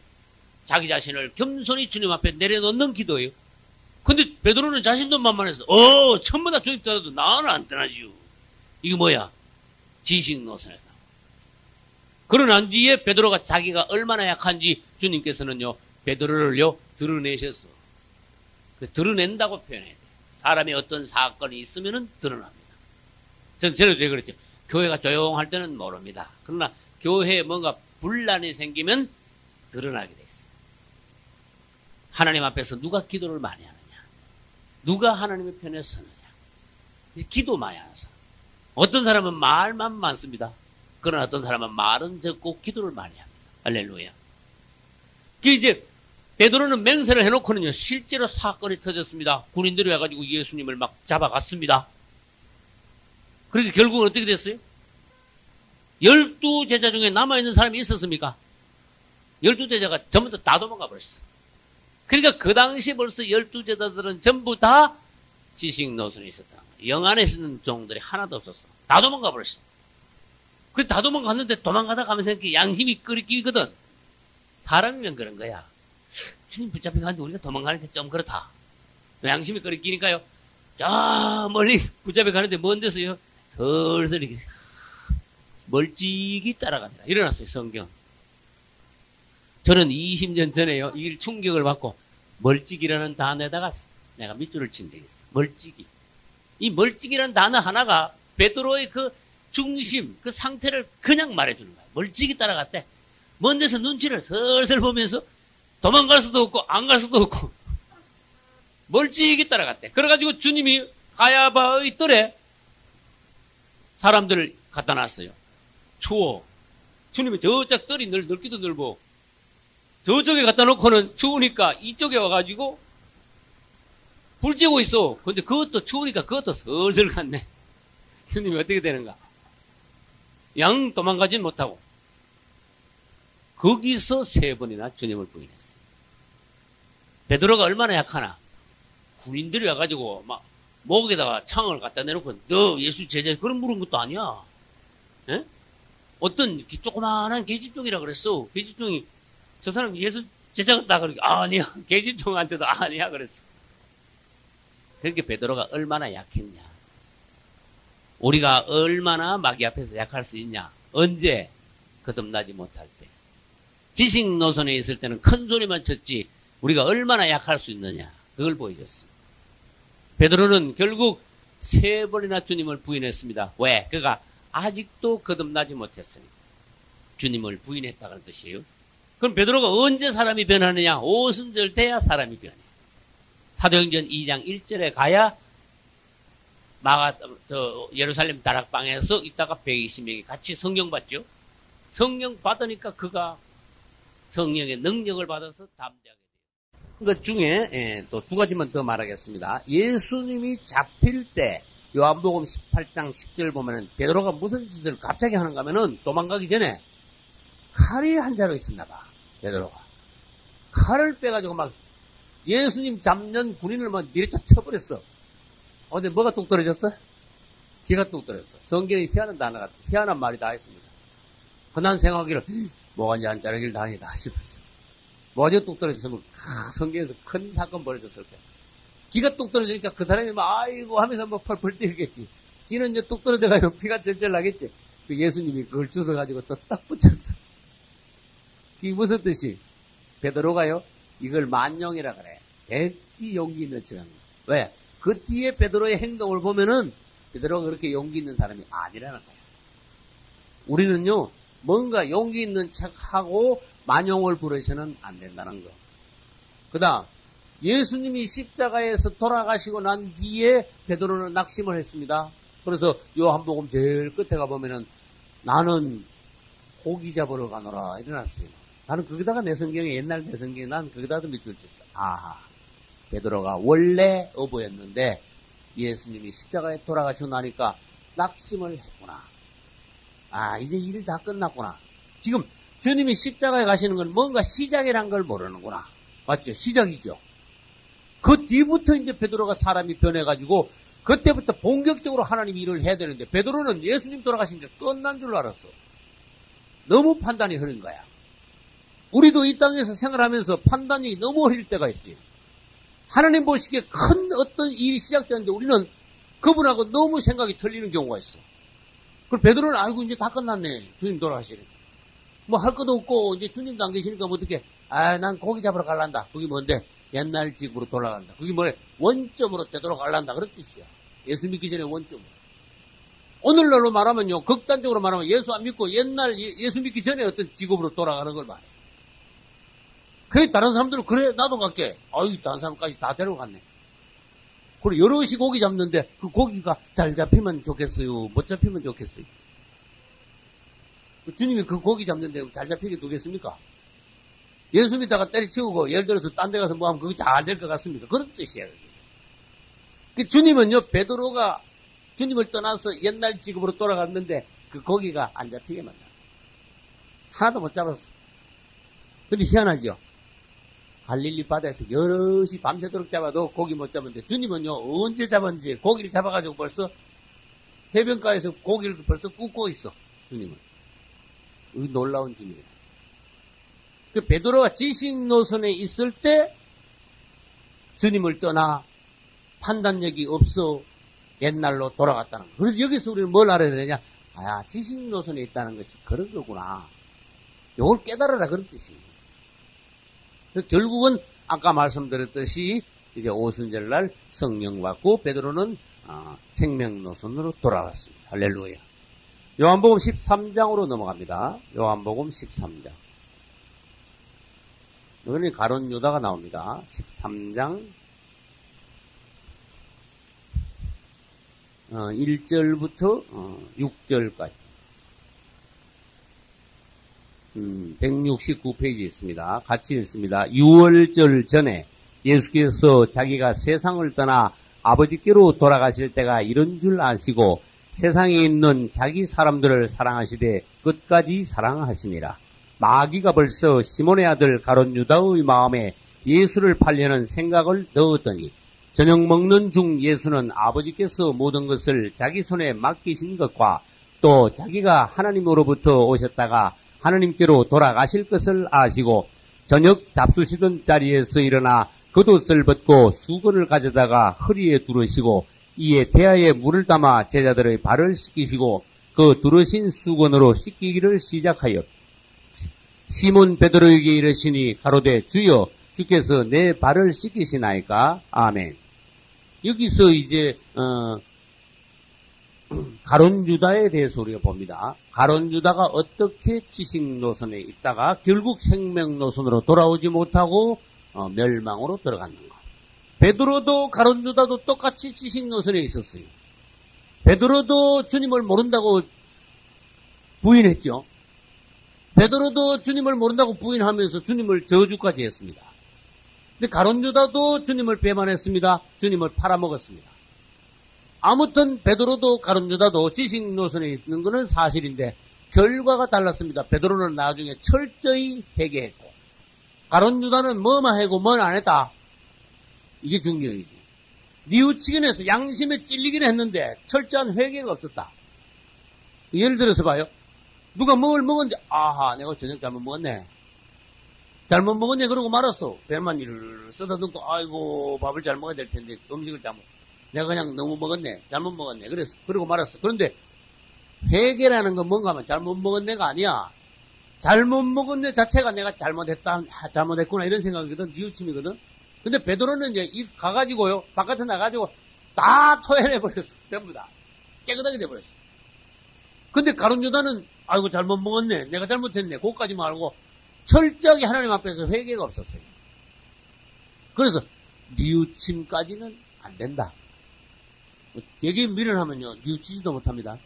자기 자신을 겸손히 주님 앞에 내려놓는 기도예요. 근데 베드로는 자신도 만만해서 전부 다 주님 떠나도 나는 안 떠나지요. 이게 뭐야? 지식 노선에서. 그러난 뒤에 베드로가 자기가 얼마나 약한지 주님께서는요, 베드로를요, 드러내셨어. 드러낸다고 표현해야 돼. 사람이 어떤 사건이 있으면은 드러납니다. 전에도 그랬죠. 교회가 조용할 때는 모릅니다. 그러나 교회에 뭔가 분란이 생기면 드러나게 돼 있어. 하나님 앞에서 누가 기도를 많이 하느냐? 누가 하나님의 편에 서느냐? 기도 많이 하는 사람. 어떤 사람은 말만 많습니다. 그러나 어떤 사람은 말은 적고 기도를 많이 합니다. 할렐루야. 이제 베드로는 맹세를 해놓고는요, 실제로 사건이 터졌습니다. 군인들이 와가지고 예수님을 막 잡아갔습니다. 그러니까 결국은 어떻게 됐어요? 12제자 중에 남아있는 사람이 있었습니까? 12제자가 전부 다 도망가 버렸어. 그러니까 그 당시 벌써 12제자들은 전부 다 지식 노선에 있었다. 영 안에 있는 종들이 하나도 없었어. 다 도망가 버렸어. 그래서 다 도망갔는데 도망가다 가면서 이렇게 양심이 끓이거든. 사람이면 그런 거야. 주님 붙잡혀 가는데 우리가 도망가는 게 좀 그렇다. 양심이 끓이니까요. 저 멀리 붙잡혀 가는데 먼 데서요. 슬슬 이렇게 멀찍이 따라가더라. 일어났어요, 성경. 저는 20년 전에요, 이 충격을 받고 멀찍이라는 단어에다가 내가 밑줄을 친 적이 있어. 멀찍이. 이 멀찍이라는 단어 하나가 베드로의 그 중심, 그 상태를 그냥 말해주는 거야. 멀찍이 따라갔대. 먼 데서 눈치를 슬슬 보면서 도망갈 수도 없고 안 갈 수도 없고 멀찍이 따라갔대. 그래가지고 주님이 가야바의 뜰에 사람들을 갖다 놨어요. 추워. 주님은 저쪽 뜰이 넓기도 넓고 저쪽에 갖다 놓고는 추우니까 이쪽에 와가지고 불 쬐고 있어. 근데 그것도 추우니까 그것도 슬슬 갔네. 주님이 어떻게 되는가? 양 도망가진 못하고 거기서 3번이나 주님을 부인했어요. 베드로가 얼마나 약하나? 군인들이 와가지고 막 목에다가 창을 갖다 내놓고 너 예수 제자 그런 물은 것도 아니야. 에? 어떤 조그마한 계집종이라 그랬어. 계집종이 저 사람 예수 제자 같다 그러니까 아니야. 계집종한테도 아니야 그랬어. 그렇게 베드로가 얼마나 약했냐. 우리가 얼마나 마귀 앞에서 약할 수 있냐. 언제? 거듭나지 못할 때. 지식 노선에 있을 때는 큰 소리만 쳤지 우리가 얼마나 약할 수 있느냐. 그걸 보여줬어. 베드로는 결국 3번이나 주님을 부인했습니다. 왜? 그가 아직도 거듭나지 못했으니 주님을 부인했다는 뜻이에요. 그럼 베드로가 언제 사람이 변하느냐? 오순절 돼야 사람이 변해. 사도행전 2장 1절에 가야 예루살렘 다락방에서 있다가 120명이 같이 성령 받죠. 성령 받으니까 그가 성령의 능력을 받아서 담대하게 돼요. 그 중에 또 2가지만 더 말하겠습니다. 예수님이 잡힐 때 요한복음 18장 10절 보면은 베드로가 무슨 짓을 갑자기 하는가 하면은 도망가기 전에 칼이 한 자루 있었나 봐. 베드로가 칼을 빼가지고 막 예수님 잡는 군인을 막 내리쳐 쳐버렸어. 근데 뭐가 뚝 떨어졌어? 기가 뚝 떨어졌어. 성경이 희한한 말이 다 있습니다. 난 생각하기를 뭐가 이제 안 자르길 다행이다 싶었어. 뭐가 뚝 떨어졌으면 성경에서 큰 사건 벌어졌을 거야. 기가 뚝 떨어지니까 그 사람이 막 아이고 하면서 뭐 펄펄 뛰겠지. 기는 이제 뚝 떨어져가지고 피가 절절 나겠지. 그 예수님이 그걸 주워가지고 또 딱 붙였어. 이게 무슨 뜻이? 베드로가요 이걸 만용이라 그래. 백지 용기 있는 척한 거야. 왜? 그 뒤에 베드로의 행동을 보면은 베드로가 그렇게 용기 있는 사람이 아니라는 거야. 우리는요 뭔가 용기 있는 척하고 만용을 부르셔는 안 된다는 거. 그다음 예수님이 십자가에서 돌아가시고 난 뒤에 베드로는 낙심을 했습니다. 그래서 요한복음 제일 끝에 가보면은 나는 고기 잡으러 가노라 일어났어요. 나는 거기다가 내 성경에 옛날 내 성경에 난 거기다가 밑줄 쳤어. 아하, 베드로가 원래 어부였는데 예수님이 십자가에 돌아가시고 나니까 낙심을 했구나. 아, 이제 일이 다 끝났구나. 지금 주님이 십자가에 가시는 건 뭔가 시작이란 걸 모르는구나. 맞죠? 시작이죠. 그 뒤부터 이제 베드로가 사람이 변해가지고 그때부터 본격적으로 하나님이 일을 해야 되는데 베드로는 예수님 돌아가신 게 끝난 줄 알았어. 너무 판단이 흐린 거야. 우리도 이 땅에서 생활하면서 판단이 너무 흐릴 때가 있어요. 하나님 보시기에 큰 어떤 일이 시작되는데 우리는 그분하고 너무 생각이 틀리는 경우가 있어. 그럼 베드로는 아이고 이제 다 끝났네. 주님 돌아가시네. 뭐 할 것도 없고 이제 주님도 안 계시니까 뭐 어떻게 난 고기 잡으러 갈란다. 그게 뭔데? 옛날 집으로 돌아간다. 그게 뭐래? 원점으로 되돌아갈란다. 그런 뜻이야. 예수 믿기 전에 원점으로. 오늘날로 말하면요. 극단적으로 말하면 예수 안 믿고 옛날 예수 믿기 전에 어떤 직업으로 돌아가는 걸 말해. 그 다른 사람들은 그래 나도 갈게. 아유 다른 사람까지 다 데려갔네. 그리고 여럿이 고기 잡는데 그 고기가 잘 잡히면 좋겠어요. 못 잡히면 좋겠어요. 주님이 그 고기 잡는데 잘 잡히게 두겠습니까? 예수 믿다가 때려치우고 예를 들어서 딴 데 가서 뭐 하면 그게 잘 될 것 같습니까? 그런 뜻이에요. 그 주님은요 베드로가 주님을 떠나서 옛날 직업으로 돌아갔는데 그 고기가 안 잡히게 만나. 하나도 못 잡았어. 근데 희한하죠. 갈릴리 바다에서 여럿이 밤새도록 잡아도 고기 못 잡았는데 주님은요 언제 잡았는지 고기를 잡아가지고 벌써 해변가에서 고기를 벌써 굽고 있어. 주님은. 이 놀라운 주님이에요. 그 베드로가 지식 노선에 있을 때 주님을 떠나 판단력이 없어 옛날로 돌아갔다는 거. 그래서 여기서 우리는 뭘 알아야 되냐? 지식 노선에 있다는 것이 그런 거구나. 이걸 깨달아라 그런 뜻이에요. 결국은 아까 말씀드렸듯이 이제 오순절날 성령 받고 베드로는 생명 노선으로 돌아갔습니다. 할렐루야. 요한복음 13장으로 넘어갑니다. 요한복음 13장. 여기는 가룟 유다가 나옵니다. 13장 1절부터 6절까지 169페이지에 있습니다. 같이 읽습니다. 6월절 전에 예수께서 자기가 세상을 떠나 아버지께로 돌아가실 때가 이런 줄 아시고 세상에 있는 자기 사람들을 사랑하시되 끝까지 사랑하시니라. 마귀가 벌써 시몬의 아들 가룟 유다의 마음에 예수를 팔려는 생각을 넣었더니 저녁 먹는 중 예수는 아버지께서 모든 것을 자기 손에 맡기신 것과 또 자기가 하나님으로부터 오셨다가 하나님께로 돌아가실 것을 아시고 저녁 잡수시던 자리에서 일어나 겉옷을 벗고 수건을 가져다가 허리에 두르시고 이에 대야에 물을 담아 제자들의 발을 씻기시고 그 두르신 수건으로 씻기기를 시작하여 시몬 베드로에게 이르시니 가로되 주여 주께서 내 발을 씻기시나이까? 아멘. 여기서 이제 가룟 유다에 대해서 우리가 봅니다. 가룟 유다가 어떻게 지식 노선에 있다가 결국 생명 노선으로 돌아오지 못하고 멸망으로 들어갔는가. 베드로도 가룟 유다도 똑같이 지식 노선에 있었어요. 베드로도 주님을 모른다고 부인했죠. 베드로도 주님을 모른다고 부인하면서 주님을 저주까지 했습니다. 근데 가룟 유다도 주님을 배반했습니다. 주님을 팔아먹었습니다. 아무튼 베드로도 가룟 유다도 지식 노선에 있는 것은 사실인데 결과가 달랐습니다. 베드로는 나중에 철저히 회개했고 가룟 유다는 뭐만 하고 뭐는 안 했다. 이게 중요이지. 뉘우치긴 해서 양심에 찔리긴 했는데 철저한 회개가 없었다. 예를 들어서 봐요. 누가 뭘 먹었는데 아하 내가 저녁 잘못 먹었네. 잘못 먹었네 그러고 말았어. 배만 이를 쓰다듬고 아이고 밥을 잘 먹어야 될 텐데 음식을 잘못 내가 그냥 너무 먹었네. 잘못 먹었네. 그래서 그러고 말았어. 그런데 회개라는 건 뭔가 하면 잘못 먹었네가 아니야. 잘못 먹었네 자체가 내가 잘못했다, 잘못했구나 이런 생각이거든. 뉘우침이거든. 근데 베드로는 이제 가가지고요 바깥에 나가지고 다 토해내버렸어. 전부 다 깨끗하게 돼버렸어. 근데 가룟 유다는 아이고 잘못 먹었네. 내가 잘못했네. 그것까지만 알고 철저하게 하나님 앞에서 회개가 없었어요. 그래서 뉘우침까지는 안 된다. 되게 미련하면요 뉘우치지도 못합니다.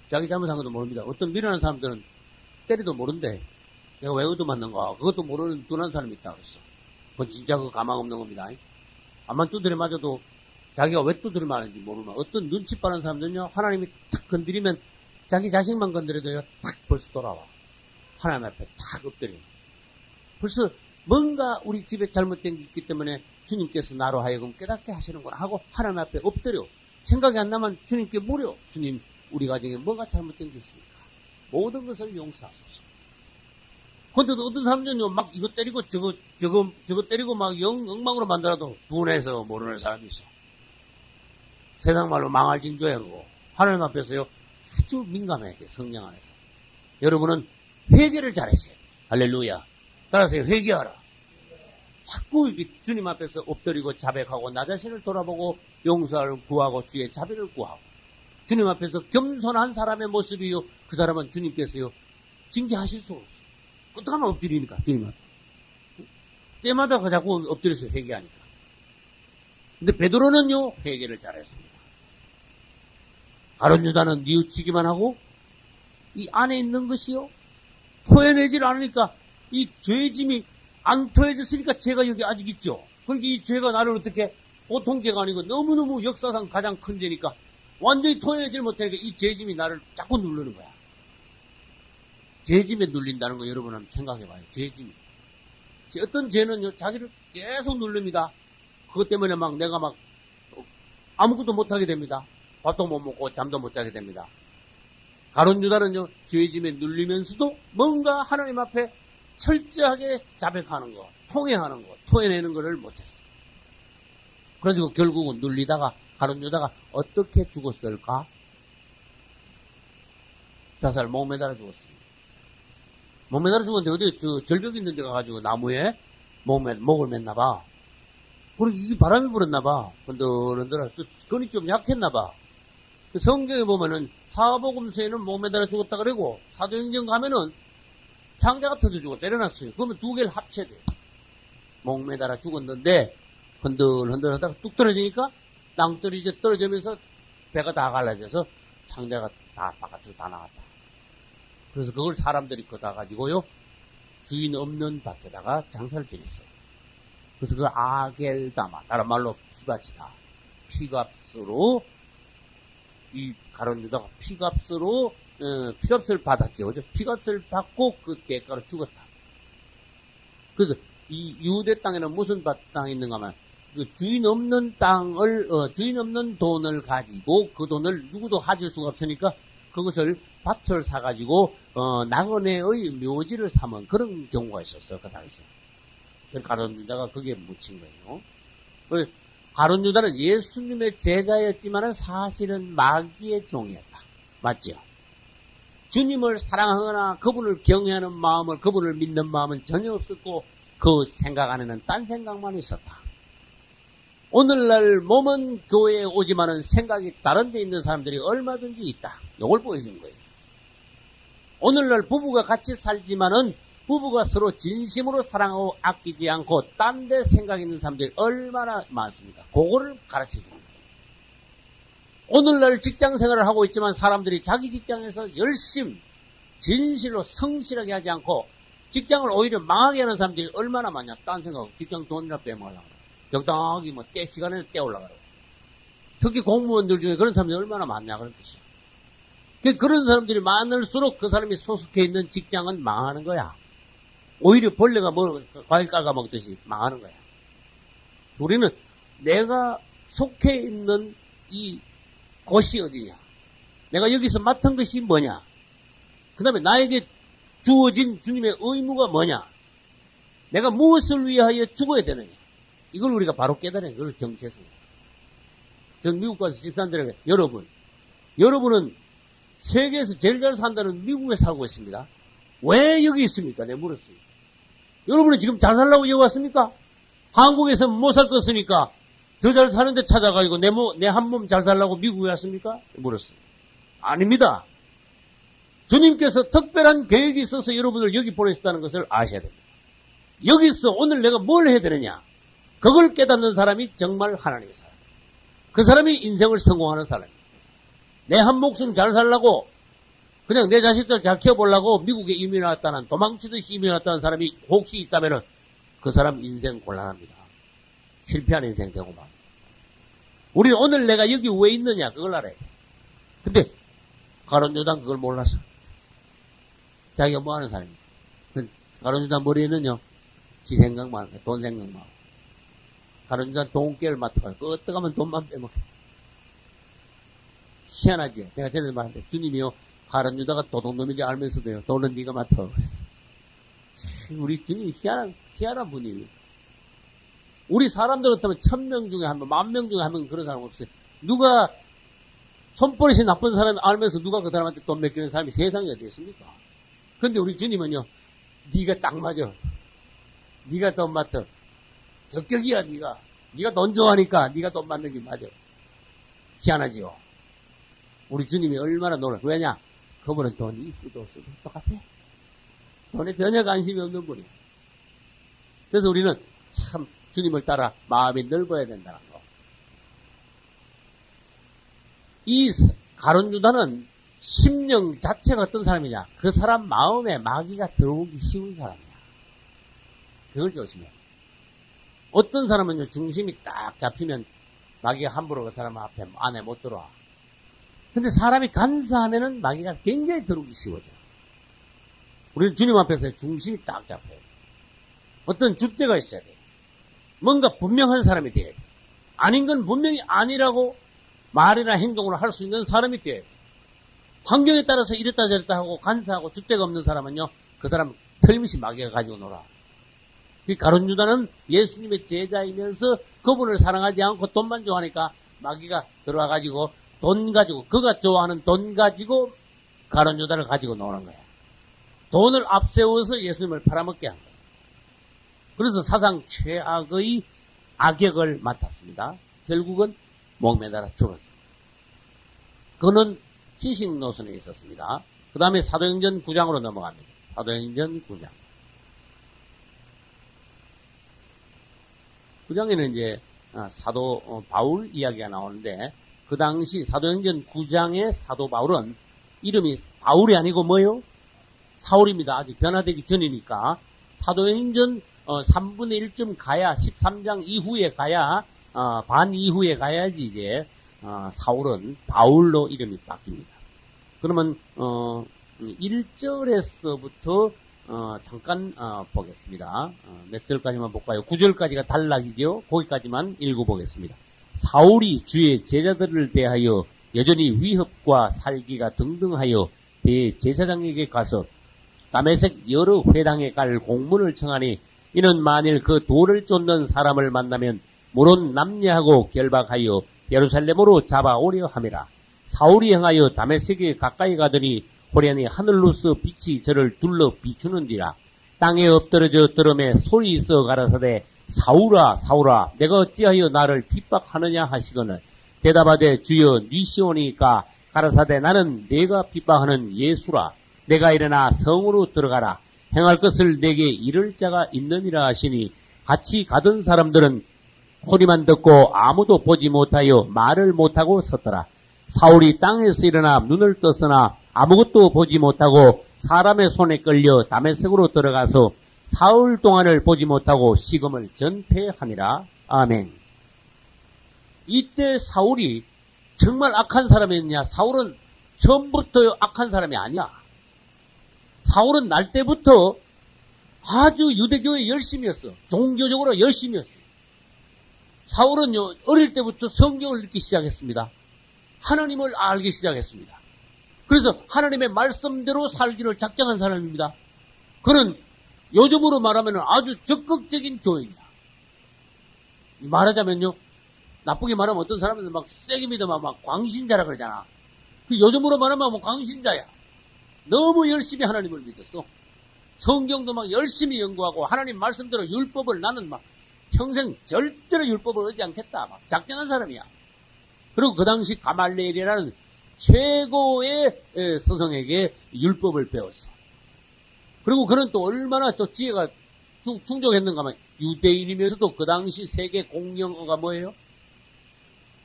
자기 잘못한 것도 모릅니다. 어떤 미련한 사람들은 때리도 모른대. 내가 왜 얻어맞는가 그것도 모르는 둔한 사람이 있다 그랬어. 그건 진짜 그 가망 없는 겁니다. 암만 두드려 맞아도 자기가 왜 두드려 맞는지 모르면 어떤 눈치 빠른 사람들은요 하나님이 탁 건드리면 자기 자식만 건드려도요 탁 벌써 돌아와. 하나님 앞에 탁 엎드려. 벌써 뭔가 우리 집에 잘못된 게 있기 때문에 주님께서 나로 하여금 깨닫게 하시는구나 하고 하나님 앞에 엎드려. 생각이 안 나면 주님께 물어. 주님 우리 가정에 뭐가 잘못된 게 있습니까? 모든 것을 용서하소서. 근데 어떤 사람들은요 막 이거 때리고 저거 때리고 막 엉망으로 만들어도 분해서 모르는 사람이 있어. 세상 말로 망할 징조야 그거. 하나님 앞에서요 아주 민감해야 돼. 성령 안에서. 여러분은 회개를 잘하세요. 할렐루야. 따라서 회개하라. 자꾸 주님 앞에서 엎드리고 자백하고 나 자신을 돌아보고 용서를 구하고 주의 자비를 구하고 주님 앞에서 겸손한 사람의 모습이요. 그 사람은 주님께서요 징계하실 수 없어요. 어떡하면 엎드리니까 주님 앞에. 때마다 자꾸 엎드려서 회개하니까. 근데 베드로는요 회개를 잘했습니다. 가룟 유다는 뉘우치기만 하고 이 안에 있는 것이요 토해내질 않으니까 이 죄짐이 안 토해졌으니까 죄가 여기 아직 있죠. 그러니까 이 죄가 나를 어떻게 보통 죄가 아니고 너무너무 역사상 가장 큰 죄니까 완전히 토해내질 못하니까 이 죄짐이 나를 자꾸 누르는 거야. 죄짐에 눌린다는 거 여러분 한번 생각해봐요. 죄짐이. 어떤 죄는요 자기를 계속 누릅니다. 그것 때문에 막 내가 막 아무것도 못하게 됩니다. 밥도 못 먹고 잠도 못 자게 됩니다. 가룟 유다는요 죄짐에 눌리면서도 뭔가 하나님 앞에 철저하게 자백하는 거, 통회하는 거, 토해내는 거를 못했어요. 그래가지고 결국은 눌리다가 가룟 유다가 어떻게 죽었을까? 자살 목 매달아 죽었습니다. 목 매달아 죽었는데 어디 절벽 있는 데 가가지고 나무에 목을 맸나봐. 그리고 이게 바람이 불었나봐. 흔들흔들어. 근이 좀 약했나봐. 성경에 보면은 사복음서에는 목 매달아 죽었다 그러고 사도행전 가면은 창자가 터져 죽고 때려놨어요. 그러면 두 개를 합쳐야 돼요. 목 매달아 죽었는데 흔들흔들 하다가 뚝 떨어지니까 땅 떨어지면서 배가 다 갈라져서 상자가 다 바깥으로 다 나갔다. 그래서 그걸 사람들이 걷다 가지고요, 주인 없는 밭에다가 장사를 지냈어요. 그래서 그 아겔다마, 다른 말로 피바치다. 피값으로, 이 가룟 유다가 피값으로, 피값을 받았죠. 그죠? 피값을 받고 그 대가로 죽었다. 그래서 이 유대 땅에는 무슨 땅이 있는가 하면, 그 주인 없는 땅을, 주인 없는 돈을 가지고 그 돈을 누구도 가질 수가 없으니까 그것을 밭을 사가지고, 나그네의 묘지를 삼은 그런 경우가 있었어, 그 당시에. 가룟 유다가 거기에 묻힌 거예요. 가룟 유다는 예수님의 제자였지만은 사실은 마귀의 종이었다. 맞죠? 주님을 사랑하거나 그분을 경외하는 마음을, 그분을 믿는 마음은 전혀 없었고, 그 생각 안에는 딴 생각만 있었다. 오늘날 몸은 교회에 오지만은 생각이 다른 데 있는 사람들이 얼마든지 있다. 이걸 보여준 거예요. 오늘날 부부가 같이 살지만은 부부가 서로 진심으로 사랑하고 아끼지 않고 딴 데 생각 있는 사람들이 얼마나 많습니까? 그거를 가르쳐 줍니다. 오늘날 직장 생활을 하고 있지만 사람들이 자기 직장에서 열심히 진실로 성실하게 하지 않고 직장을 오히려 망하게 하는 사람들이 얼마나 많냐. 딴 생각, 직장 돈이나 빼먹으려고. 적당하게 뭐 시간에 떼올라가라고. 특히 공무원들 중에 그런 사람들이 얼마나 많냐 그런 뜻이야. 그런 사람들이 많을수록 그 사람이 소속해 있는 직장은 망하는 거야. 오히려 벌레가 과일 깔아 먹듯이 망하는 거야. 우리는 내가 속해 있는 이 곳이 어디냐, 내가 여기서 맡은 것이 뭐냐, 그 다음에 나에게 주어진 주님의 의무가 뭐냐, 내가 무엇을 위하여 죽어야 되느냐, 이걸 우리가 바로 깨달아야 돼. 그걸 정체성이야. 전 미국 가서 집사람들에게, 여러분은 세계에서 제일 잘 산다는 미국에 살고 있습니다. 왜 여기 있습니까? 내가 물었어요. 여러분은 지금 잘 살라고 여기 왔습니까? 한국에서 못 살 것이니까 더 잘 사는데 찾아가지고 내 한 몸 잘 살라고 미국에 왔습니까? 물었어요. 아닙니다. 주님께서 특별한 계획이 있어서 여러분을 여기 보내셨다는 것을 아셔야 됩니다. 여기서 오늘 내가 뭘 해야 되느냐, 그걸 깨닫는 사람이 정말 하나님의 사람. 그 사람이 인생을 성공하는 사람입니다. 내 한 목숨 잘 살라고, 그냥 내 자식들 잘 키워보려고 미국에 이민 왔다는, 도망치듯이 이민 왔다는 사람이 혹시 있다면은 그 사람 인생 곤란합니다. 실패한 인생 되고 막. 우리는 오늘 내가 여기 왜 있느냐, 그걸 알아야 돼. 근데 가룟 유다는 그걸 몰랐어. 자기가 뭐 하는 사람이야. 가룟 유다 머리에는요, 지 생각만 하는 거야. 돈 생각만 하고. 가룟 유다 돈깨를 맡아가지고 끄떡하면 돈만 빼먹혀. 희한하지. 내가 전에 말했는데 주님이요, 가룟 유다가 도둑놈인지 알면서도요, 돈은 네가 맡아. 그랬어. 우리 주님이 희한한 분이에요. 우리 사람들 같으면 1000명 중에 한 명, 10,000명 중에 한 명 그런 사람 없어요. 누가 손버릇이 나쁜 사람이 알면서 누가 그 사람한테 돈 맡기는 사람이 세상에 어디 있습니까? 근데 우리 주님은요, 네가 딱 맞아. 네가 돈 맡아. 적격이야, 네가 돈 좋아하니까 네가 돈 받는 게 맞아. 희한하지요. 우리 주님이 얼마나 놀라. 왜냐? 그분은 돈이 있어도 없어도 똑같아. 돈에 전혀 관심이 없는 분이야. 그래서 우리는 참 주님을 따라 마음이 넓어야 된다는 거. 이 가룟 유다는 심령 자체가 어떤 사람이냐? 그 사람 마음에 마귀가 들어오기 쉬운 사람이야. 그걸 조심해. 어떤 사람은요, 중심이 딱 잡히면 마귀가 함부로 그 사람 앞에 안에 못 들어와. 근데 사람이 간사하면은 마귀가 굉장히 들어오기 쉬워져. 우리는 주님 앞에서 중심이 딱 잡혀요. 어떤 줏대가 있어야 돼. 뭔가 분명한 사람이 돼야 돼. 아닌 건 분명히 아니라고 말이나 행동으로 할 수 있는 사람이 돼야 돼. 환경에 따라서 이랬다 저랬다 하고 간사하고 줏대가 없는 사람은요, 그 사람 틀림없이 마귀가 가지고 놀아. 가룟 유다는 예수님의 제자이면서 그분을 사랑하지 않고 돈만 좋아하니까 마귀가 들어와가지고 돈 가지고, 그가 좋아하는 돈 가지고 가룟 유다를 가지고 노는 거야. 돈을 앞세워서 예수님을 팔아먹게 한 거야. 그래서 사상 최악의 악역을 맡았습니다. 결국은 목매달아 죽었습니다. 그는 희식 노선에 있었습니다. 그 다음에 사도행전 9장으로 넘어갑니다. 사도행전 9장. 9장에는 이제 사도 바울 이야기가 나오는데, 그 당시 사도행전 9장의 사도 바울은 이름이 바울이 아니고 뭐요? 사울입니다. 아직 변화되기 전이니까. 사도행전 3분의 1쯤 가야, 13장 이후에 가야, 반 이후에 가야지 이제 사울은 바울로 이름이 바뀝니다. 그러면 1절에서부터 잠깐 보겠습니다. 몇 절까지만 볼까요? 9절까지가 단락이죠. 거기까지만 읽어보겠습니다. 사울이 주의 제자들을 대하여 여전히 위협과 살기가 등등하여 대제사장에게 가서 다메섹 여러 회당에 갈 공문을 청하니 이는 만일 그 돌을 쫓는 사람을 만나면 물론 남녀하고 결박하여 예루살렘으로 잡아오려 함이라. 사울이 행하여 다메섹에 가까이 가더니 호련히 하늘로서 빛이 저를 둘러 비추는지라. 땅에 엎드러져 들음에 소리 있어 가라사대 사울아 사울아 내가 어찌하여 나를 핍박하느냐 하시거늘 대답하되 주여 니시오니까 가라사대 나는 내가 핍박하는 예수라. 내가 일어나 성으로 들어가라. 행할 것을 내게 이를 자가 있느니라 하시니 같이 가던 사람들은 소리만 듣고 아무도 보지 못하여 말을 못하고 섰더라. 사울이 땅에서 일어나 눈을 떴으나 아무것도 보지 못하고 사람의 손에 끌려 다메섹으로 들어가서 사흘 동안을 보지 못하고 식음을 전폐하니라. 아멘. 이때 사울이 정말 악한 사람이었냐? 사울은 처음부터 악한 사람이 아니야. 사울은 날 때부터 아주 유대교에 열심히 했어. 종교적으로 열심히 했어. 사울은요, 어릴 때부터 성경을 읽기 시작했습니다. 하나님을 알기 시작했습니다. 그래서 하나님의 말씀대로 살기를 작정한 사람입니다. 그는 요즘으로 말하면 아주 적극적인 교인이야. 말하자면요, 나쁘게 말하면 어떤 사람들은 막 세게 믿으면 막 광신자라 그러잖아. 그 요즘으로 말하면 뭐 광신자야. 너무 열심히 하나님을 믿었어. 성경도 막 열심히 연구하고 하나님 말씀대로 율법을 나는 막 평생 절대로 율법을 얻지 않겠다. 막 작정한 사람이야. 그리고 그 당시 가말리엘이라는 최고의 스승에게 율법을 배웠어. 그리고 그는 또 얼마나 또 지혜가 충족했는가 하면 유대인이면서도 그 당시 세계 공용어가 뭐예요?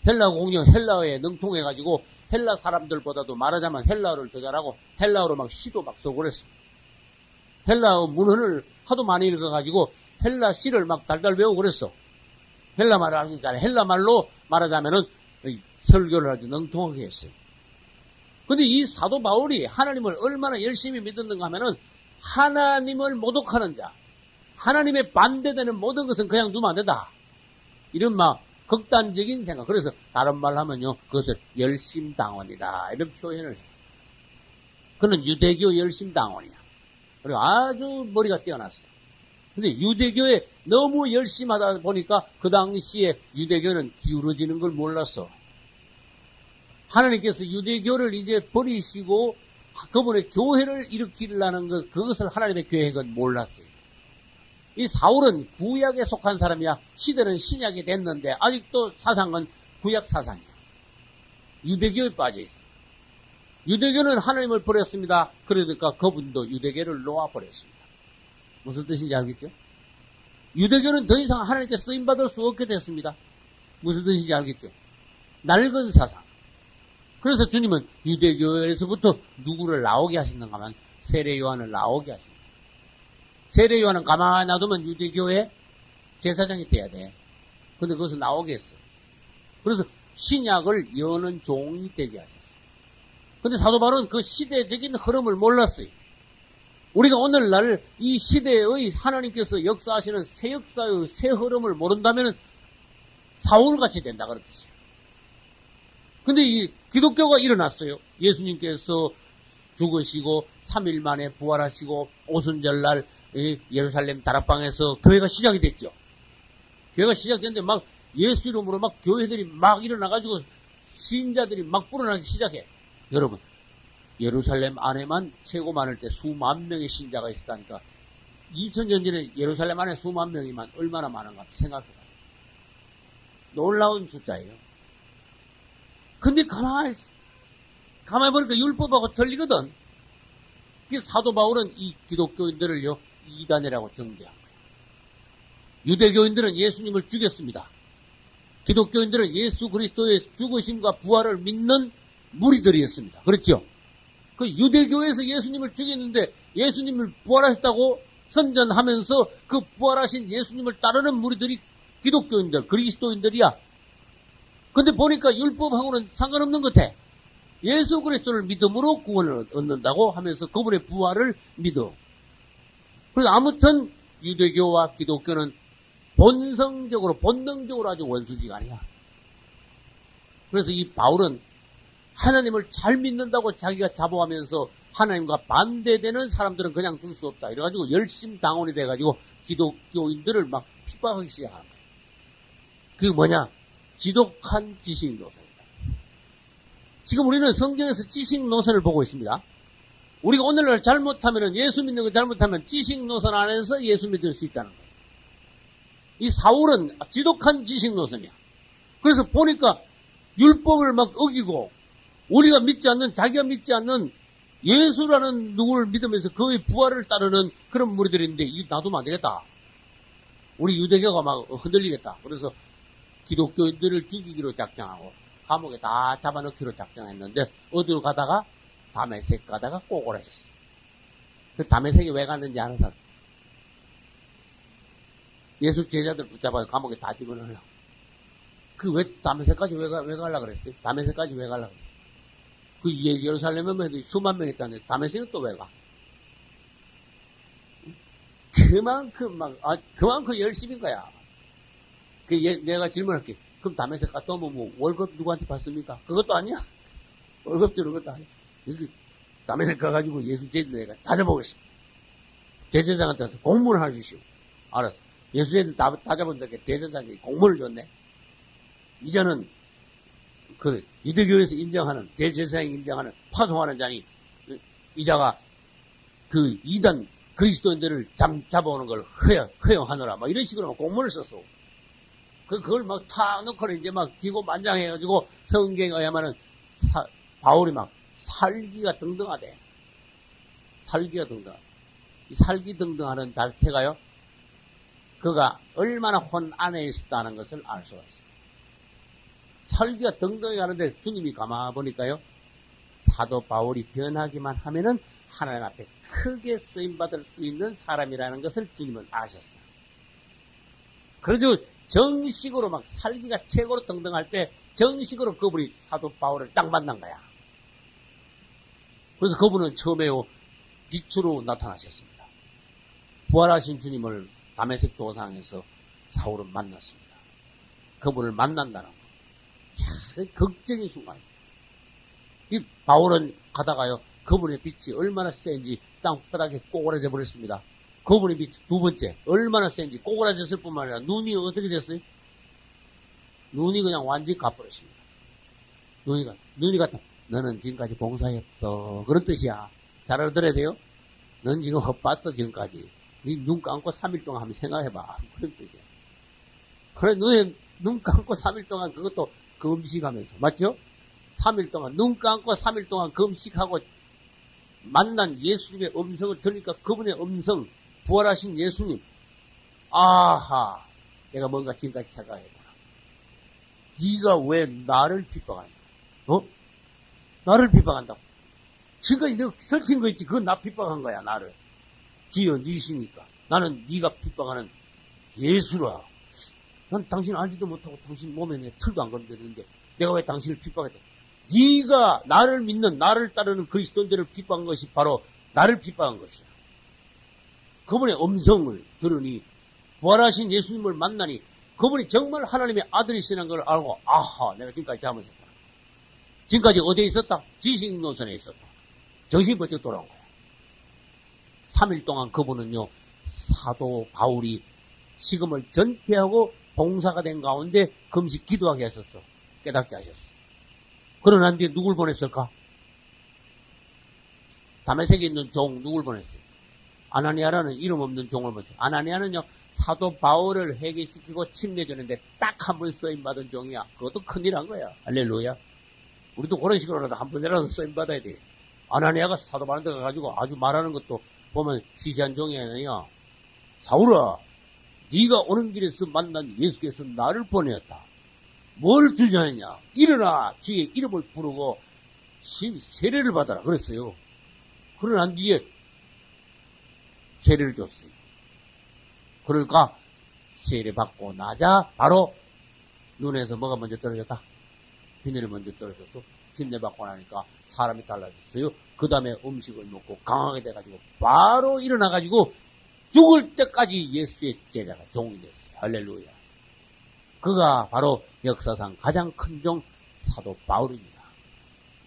헬라 공용, 헬라어에 능통해가지고 헬라 사람들보다도 말하자면 헬라어를 더 잘하고 헬라어로 막 시도 막 쓰고 그랬어. 헬라어 문헌을 하도 많이 읽어가지고 헬라 시를 막 달달 외우고 그랬어. 헬라 말을 하니까 헬라 말로 말하자면은 설교를 아주 능통하게 했어요. 근데 이 사도 바울이 하나님을 얼마나 열심히 믿었는가 하면은 하나님을 모독하는 자, 하나님의 반대되는 모든 것은 그냥 두면 안 된다. 이런 막 극단적인 생각. 그래서 다른 말 하면요, 그것을 열심당원이다. 이런 표현을 해요. 그는 유대교 열심당원이야. 그리고 아주 머리가 뛰어났어. 근데 유대교에 너무 열심히 하다 보니까 그 당시에 유대교는 기울어지는 걸 몰랐어. 하나님께서 유대교를 이제 버리시고 그분의 교회를 일으키려는 것, 그것을 하나님의 계획은 몰랐어요. 이 사울은 구약에 속한 사람이야. 시대는 신약이 됐는데 아직도 사상은 구약 사상이야. 유대교에 빠져 있어. 유대교는 하나님을 버렸습니다. 그러니까 그분도 유대교를 놓아버렸습니다. 무슨 뜻인지 알겠죠? 유대교는 더 이상 하나님께 쓰임받을 수 없게 됐습니다. 무슨 뜻인지 알겠죠? 낡은 사상. 그래서 주님은 유대교에서부터 누구를 나오게 하시는가 하면 세례 요한을 나오게 하십니다. 세례 요한은 가만히 놔두면 유대교의 제사장이 돼야 돼. 근데 그것을 나오게 했어. 그래서 신약을 여는 종이 되게 하셨어요. 근데 사도 바울은 그 시대적인 흐름을 몰랐어요. 우리가 오늘날 이 시대의 하나님께서 역사하시는 새 역사의 새 흐름을 모른다면 사울같이 된다 그런 뜻이에요. 근데 이 기독교가 일어났어요. 예수님께서 죽으시고 3일 만에 부활하시고 오순절날 예루살렘 다락방에서 교회가 시작이 됐죠. 교회가 시작됐는데 막 예수 이름으로 막 교회들이 막 일어나가지고 신자들이 막 불어나기 시작해. 여러분, 예루살렘 안에만 최고 많을 때 수만 명의 신자가 있었다니까 2000년 전에 예루살렘 안에 수만 명이면 얼마나 많은가 생각해봐요. 놀라운 숫자예요. 근데 가만히 보니까 율법하고 틀리거든. 그래서 사도 바울은 이 기독교인들을요, 이단이라고 정죄한 거예요. 유대교인들은 예수님을 죽였습니다. 기독교인들은 예수 그리스도의 죽으심과 부활을 믿는 무리들이었습니다. 그렇죠? 그 유대교에서 예수님을 죽였는데 예수님을 부활하셨다고 선전하면서 그 부활하신 예수님을 따르는 무리들이 기독교인들, 그리스도인들이야. 근데 보니까 율법하고는 상관없는 것 같아. 예수 그리스도를 믿음으로 구원을 얻는다고 하면서 그분의 부활을 믿어. 그래서 아무튼 유대교와 기독교는 본성적으로, 본능적으로 아주 원수지간이야. 그래서 이 바울은 하나님을 잘 믿는다고 자기가 자부하면서 하나님과 반대되는 사람들은 그냥 둘 수 없다. 이래가지고 열심당원이 돼가지고 기독교인들을 막 핍박하기 시작하는 거예요. 그게 뭐냐? 지독한 지식 노선이다. 지금 우리는 성경에서 지식 노선을 보고 있습니다. 우리가 오늘날 잘못하면, 예수 믿는 거 잘못하면 지식 노선 안에서 예수 믿을 수 있다는 거예요. 이 사울은 지독한 지식 노선이야. 그래서 보니까 율법을 막 어기고 우리가 믿지 않는, 자기가 믿지 않는 예수라는 누구를 믿으면서 그의 부활을 따르는 그런 무리들인데 이 놔두면 안 되겠다. 우리 유대교가 막 흔들리겠다. 그래서 기독교인들을 죽이기로 작정하고 감옥에 다 잡아넣기로 작정했는데 어디로 가다가 다메섹 가다가 꼬골해졌어. 그 다메섹이 왜 갔는지 아는 사람? 예수 제자들 붙잡아서 감옥에 다 집어넣으려고. 그 왜 다메섹까지 왜 가려고 그랬어요? 다메섹까지 왜 가려고 그랬어요? 그 예루살렘에만 수만 명 있다는데 다메섹은 또 왜 가? 그만큼 열심인 거야. 내가 질문할게. 그럼 다메섹 갔다 오면 뭐 월급 누구한테 받습니까? 그것도 아니야. 월급 주는 것도 아니야. 다메섹 가가지고 예수 제자들 내가 다 잡아보겠습니다. 대제사장한테 가서 공문을 하나 주시오. 알았어. 예수 제자들 다 잡아본다니까 대제사장이 공문을 줬네. 이제는 그 유대교에서 인정하는, 대제사장이 인정하는 파송하는 자니 이자가 그 이단 그리스도인들을 잡아오는 걸 허용하노라. 막 이런 식으로 공문을 썼어. 그걸 막 타 놓고 이제 막 기고만장해가지고 성경에 의하면은 바울이 막 살기가 등등하대. 살기가 등등하대. 이 살기등등하는 자태가요, 그가 얼마나 혼 안에 있었다는 것을 알 수가 있어요. 살기가 등등히 가는데 주님이 가만 보니까요, 사도 바울이 변하기만 하면은 하나님 앞에 크게 쓰임받을 수 있는 사람이라는 것을 주님은 아셨어요. 그래서 정식으로 막 살기가 최고로 등등할 때 정식으로 그분이 사도 바울을 딱 만난 거야. 그래서 그분은 처음에요, 빛으로 나타나셨습니다. 부활하신 주님을 다메섹 도상에서 사울은 만났습니다. 그분을 만난다는 거. 이야, 걱정의 순간입니다. 이 바울은 가다가요, 그분의 빛이 얼마나 센지 땅바닥에 꼬그라져 버렸습니다. 그분의 빛 두 번째, 얼마나 센지 꼬그라졌을 뿐만 아니라 눈이 어떻게 됐어요? 눈이 그냥 완전히 가버렸습니다. 눈이 갔다. 너는 지금까지 봉사했어. 그런 뜻이야. 잘 알아들어야 돼요? 넌 지금 헛봤어, 지금까지. 네 눈 감고 3일 동안 한번 생각해봐. 그런 뜻이야. 그래, 눈 감고 3일 동안 그것도 금식하면서. 맞죠? 3일 동안, 눈 감고 3일 동안 금식하고 만난 예수님의 음성을 들으니까 그분의 음성, 부활하신 예수님. 아하, 내가 뭔가 지금까지 생각해보라. 네가 왜 나를 핍박하냐? 나를 핍박한다고. 지금까지 내가 설킨 거 있지. 그건 나 핍박한 거야, 나를. 지어 니시니까. 나는 네가 핍박하는 예수라. 난 당신 알지도 못하고 당신 몸에 내 털도 안 건드리는데 내가 왜 당신을 핍박했다. 네가 나를 믿는, 나를 따르는 그리스도인들을 핍박한 것이 바로 나를 핍박한 것이야. 그분의 음성을 들으니, 부활하신 예수님을 만나니 그분이 정말 하나님의 아들이시라는 걸 알고, 아하, 내가 지금까지 잘못했구나. 지금까지 어디에 있었다? 지식 노선에 있었다. 정신이 번쩍 돌아온 거야. 3일 동안 그분은요, 사도 바울이 식음을 전폐하고 봉사가 된 가운데 금식 기도하게 했었어. 깨닫게 하셨어. 그러나 뒤에 누굴 보냈을까? 다메섹에 있는 종 누굴 보냈어요? 아나니아라는 이름 없는 종을 보냈어요. 아나니아는요, 사도 바울을 회개시키고 침례주는데 딱 한 번 쓰임받은 종이야. 그것도 큰일한 거야. 할렐루야. 우리도 그런 식으로라도 한 번이라도 쓰임받아야 돼. 아나니아가 사도 바울한테 가가지고 아주 말하는 것도 보면 시시한 종이 아니야. 사울아, 네가 오는 길에서 만난 예수께서 나를 보내었다. 뭘 주저하느냐? 일어나 주의 이름을 부르고 세례를 받아라 그랬어요. 그러고 난 뒤에 세례를 줬어요. 그러니까 세례 받고 나자 바로 눈에서 뭐가 먼저 떨어졌다? 비늘이 먼저 떨어졌어. 침례 받고 나니까 사람이 달라졌어요. 그 다음에 음식을 먹고 강하게 돼가지고 바로 일어나가지고 죽을 때까지 예수의 제자가 종이 됐어요. 할렐루야. 그가 바로 역사상 가장 큰 종 사도 바울입니다.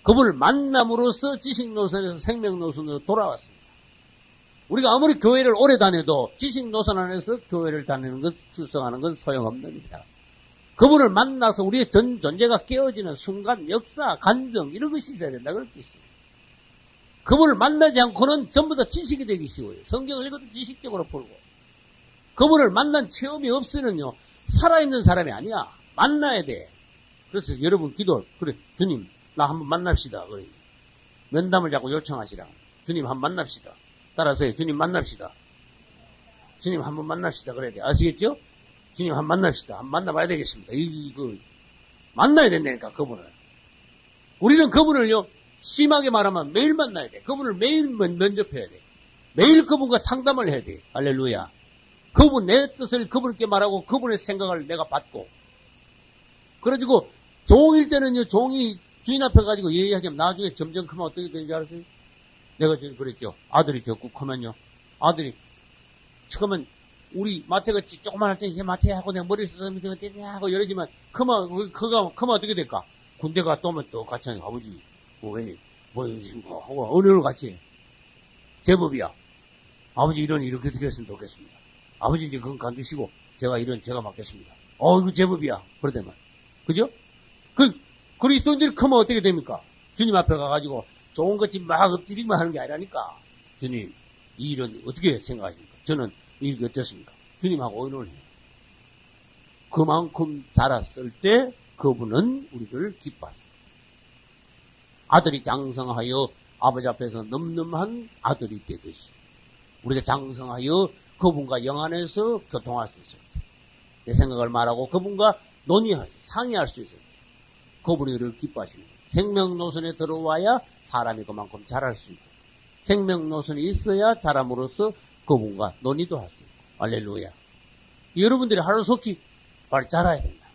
그분을 만남으로써 지식노선에서 생명노선으로 돌아왔습니다. 우리가 아무리 교회를 오래 다녀도 지식노선 안에서 교회를 다니는 것, 출석하는 건 소용없는 일이다. 그분을 만나서 우리의 존재가 깨어지는 순간, 역사, 간정 이런 것이 있어야 된다. 그렇게 있습니다. 그분을 만나지 않고는 전부 다 지식이 되기 쉬워요. 성경을 읽어도 지식적으로 풀고. 그분을 만난 체험이 없으면요, 살아있는 사람이 아니야. 만나야 돼. 그래서 여러분 그래, 주님, 나 한번 만납시다. 그래. 면담을 자꾸 요청하시라. 주님 한번 만납시다. 따라서요, 주님 만납시다. 주님 한번 만납시다. 그래야 돼. 아시겠죠? 주님 한번 만납시다. 한번 만나봐야 되겠습니다. 이거, 만나야 된다니까, 그분을. 우리는 그분을요, 심하게 말하면 매일 만나야 돼. 그분을 매일 면접해야 돼. 매일 그분과 상담을 해야 돼. 할렐루야. 그분, 내 뜻을 그분께 말하고 그분의 생각을 내가 받고. 그래가지고, 종일 때는요, 종이 주인 앞에 가지고 얘기하자면 나중에 점점 크면 어떻게 되는지 알았어요? 내가 지금 그랬죠. 아들이 자꾸 크면요. 아들이, 처음엔 우리 마태같이 조그만 할 때는 마태하고 내가 머리 쓰면 어떻냐 하고 이러지만, 크면 어떻게 될까? 군대 갔다 오면 또 같이 하니까 아버지, 하고, 어느 같이. 제법이야. 아버지 이렇게 어떻게 했으면 좋겠습니다. 아버지 이제 그건 간두시고, 제가 맡겠습니다. 이거 제법이야. 그러더만. 그죠? 그리스도인들이 크면 어떻게 됩니까? 주님 앞에 가가지고, 좋은 것지 막 엎드리기만 하는 게 아니라니까. 주님, 이 일은 어떻게 생각하십니까? 저는 이 일이 어떻습니까? 주님하고 의논을 해요. 그만큼 자랐을 때, 그분은 우리를 기뻐하십니다. 아들이 장성하여 아버지 앞에서 늠름한 아들이 되듯이 우리가 장성하여 그분과 영안에서 교통할 수 있을 때, 내 생각을 말하고 그분과 상의할 수 있을 때, 그분이 우리를 기뻐하시는 거예요. 생명노선에 들어와야 사람이 그만큼 자랄 수 있고, 생명노선이 있어야 자람으로써 그분과 논의도 할 수 있고. 할렐루야. 여러분들이 하루속히 빨리 자라야 된다.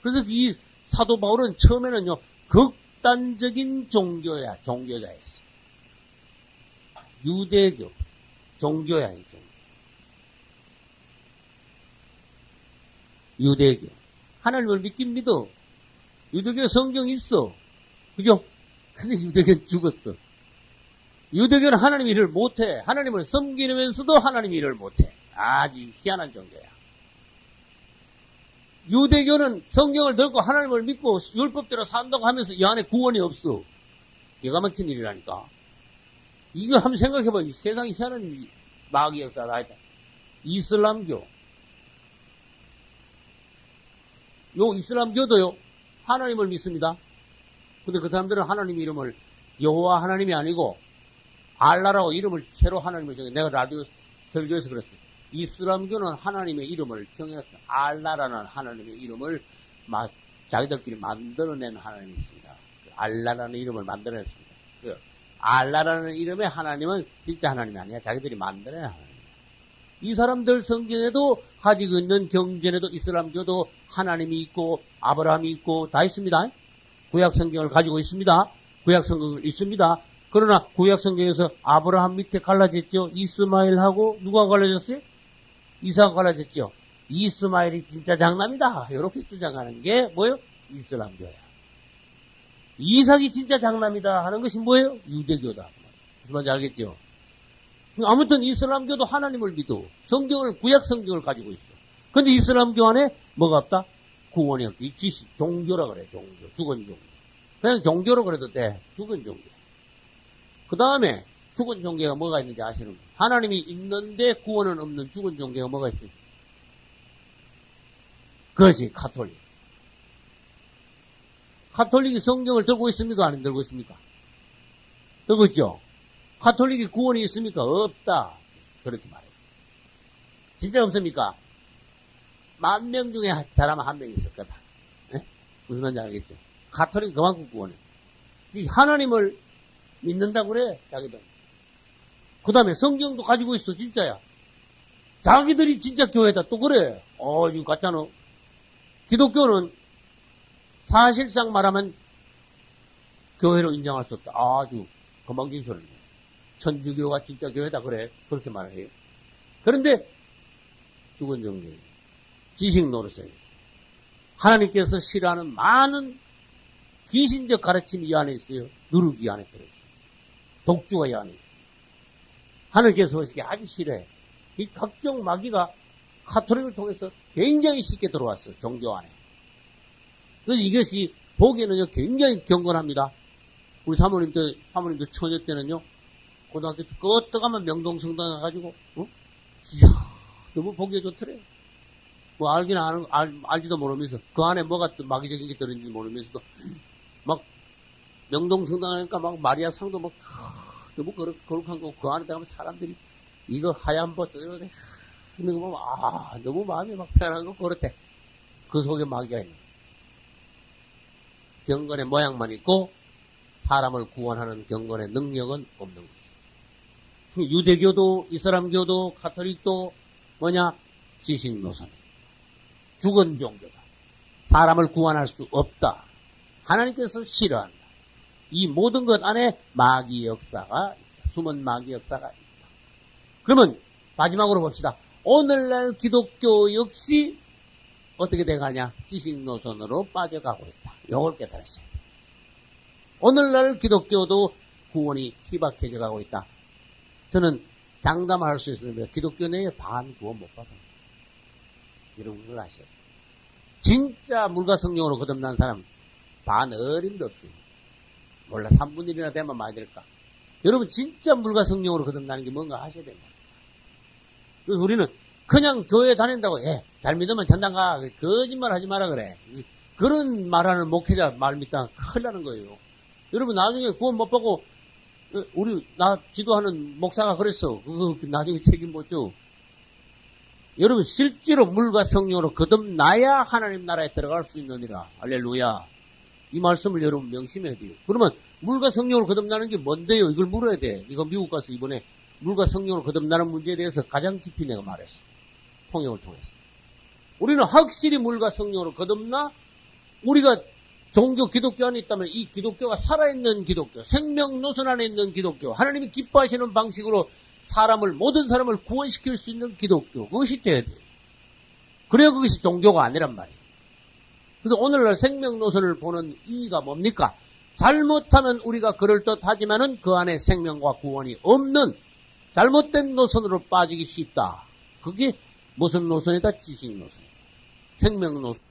그래서 이 사도 바울은 처음에는요, 극단적인 종교자였어. 유대교, 종교야, 이 종교. 유대교. 하나님을 믿긴 믿어. 유대교 성경 있어. 그죠? 근데 유대교는 죽었어. 유대교는 하나님 일을 못해. 하나님을 섬기면서도 하나님 일을 못해. 아주 희한한 종교야. 유대교는 성경을 들고 하나님을 믿고 율법대로 산다고 하면서 이 안에 구원이 없어. 기가 막힌 일이라니까. 이거 한번 생각해봐. 이 세상이 희한한 마귀 역사가 있다. 이슬람교. 요 이슬람교도요, 하나님을 믿습니다. 근데 그 사람들은 하나님 이름을 여호와 하나님이 아니고 알라라고 이름을 새로 하나님을 정해. 내가 라디오 설교에서 그랬어요. 이슬람교는 하나님의 이름을 정해서 알라라는 하나님의 이름을 자기들끼리 만들어낸 하나님이 있습니다. 알라라는 이름을 만들어냈습니다. 알라라는 이름의 하나님은 진짜 하나님이 아니야. 자기들이 만들어낸 하나님이야. 이 사람들 성경에도 가지고 있는 경전에도 이슬람교도 하나님이 있고 아브라함이 있고 다 있습니다. 구약 성경을 가지고 있습니다. 구약 성경을 있습니다. 그러나 구약 성경에서 아브라함 밑에 갈라졌죠. 이스마엘하고 누가 갈라졌어요? 이삭이 갈라졌죠. 이스마엘이 진짜 장남이다. 이렇게 주장하는 게 뭐예요? 이슬람교야. 이삭이 진짜 장남이다 하는 것이 뭐예요? 유대교다. 무슨 말인지 알겠죠? 아무튼 이슬람교도 하나님을 믿어. 구약 성경을 가지고 있어. 근데 이슬람교 안에 뭐가 없다? 구원이 없다. 이 지식, 종교라 그래, 종교. 죽은 종교. 그냥 종교로 그래도 돼. 죽은 종교. 그 다음에 죽은 종교가 뭐가 있는지 아시는 거예요? 하나님이 있는데 구원은 없는 죽은 종교가 뭐가 있어요? 그것이 가톨릭. 가톨릭이 성경을 들고 있습니까? 안 들고 있습니까? 들고 있죠? 가톨릭이 구원이 있습니까? 없다. 그렇게 말해요. 진짜 없습니까? 10,000명 중에 사람 한 명 있을 거다. 네? 무슨 말인지 알겠죠? 가톨릭이 그만큼 구원해. 이 하나님을 믿는다고 그래, 자기들. 그 다음에 성경도 가지고 있어, 진짜야. 자기들이 진짜 교회다, 또 그래. 이거 같잖아. 기독교는 사실상 말하면 교회로 인정할 수 없다. 아주 건방진 소리네. 천주교가 진짜 교회다, 그래. 그렇게 말해요. 그런데 죽은 종교예요. 지식 노릇에 있어. 하나님께서 싫어하는 많은 귀신적 가르침이 이 안에 있어요. 누룩이 안에 들어있어요. 독주가 이 안에 있어요. 하나님께서 보시기에 아주 싫어해. 이 각종 마귀가 가톨릭을 통해서 굉장히 쉽게 들어왔어요. 종교 안에. 그래서 이것이 보기에는요, 굉장히 경건합니다. 우리 사모님도 처녀 때는요, 고등학교 때 끄떡하면 명동성당 가가지고, 이야, 너무 보기에 좋더래요. 뭐 알지도 모르면서, 그 안에 뭐가 또 마귀적인 게 들어있는지 모르면서도, 막, 명동성당 하니까 막 마리아 상도 막, 너무 거룩한 거, 그 안에 들어가면 사람들이, 이거 하얀 버튼, 이러는데, 너무 마음이 막 편한 거 그렇대. 그 속에 마귀가 있는. 경건의 모양만 있고, 사람을 구원하는 경건의 능력은 없는 거죠. 유대교도, 이슬람교도, 가톨릭도, 지식 노선. 죽은 종교다. 사람을 구원할 수 없다. 하나님께서 싫어한다. 이 모든 것 안에 마귀 역사가 있다. 숨은 마귀 역사가 있다. 그러면 마지막으로 봅시다. 오늘날 기독교 역시 어떻게 돼가냐? 지식 노선으로 빠져가고 있다. 이걸 깨달으셔야 돼요. 오늘날 기독교도 구원이 희박해져 가고 있다. 저는 장담할 수 있습니다. 기독교 내에 반 구원 못 받아요. 이런 걸 아셔야 돼요. 진짜 물과 성령으로 거듭난 사람 반 어림도 없어요. 몰라 3분의 1이나 되면 많이 될까. 여러분 진짜 물과 성령으로 거듭나는 게 뭔가 하셔야 됩니다. 그래서 우리는 그냥 교회 다닌다고 잘 믿으면 전당 가. 거짓말 하지 마라 그래. 그런 말하는 목회자 말 믿다가 큰일 나는 거예요. 여러분 나중에 구원 못 받고 나 지도하는 목사가 그랬어. 그거 나중에 책임 못 져. 여러분 실제로 물과 성령으로 거듭나야 하나님 나라에 들어갈 수 있느니라. 할렐루야. 이 말씀을 여러분 명심해야 돼요. 그러면 물과 성령으로 거듭나는 게 뭔데요? 이걸 물어야 돼. 이거 미국 가서 이번에 물과 성령으로 거듭나는 문제에 대해서 가장 깊이 내가 말했어. 통역을 통해서. 우리는 확실히 물과 성령으로 거듭나 우리가 종교 기독교 안에 있다면 이 기독교가 살아있는 기독교, 생명 노선 안에 있는 기독교, 하나님이 기뻐하시는 방식으로 모든 사람을 구원시킬 수 있는 기독교, 그것이 돼야 돼요. 그래야 그것이 종교가 아니란 말이에요. 그래서 오늘날 생명 노선을 보는 이유가 뭡니까? 잘못하면 우리가 그럴듯하지만은 그 안에 생명과 구원이 없는 잘못된 노선으로 빠지기 쉽다. 그게 무슨 노선이다? 지식 노선. 생명 노선.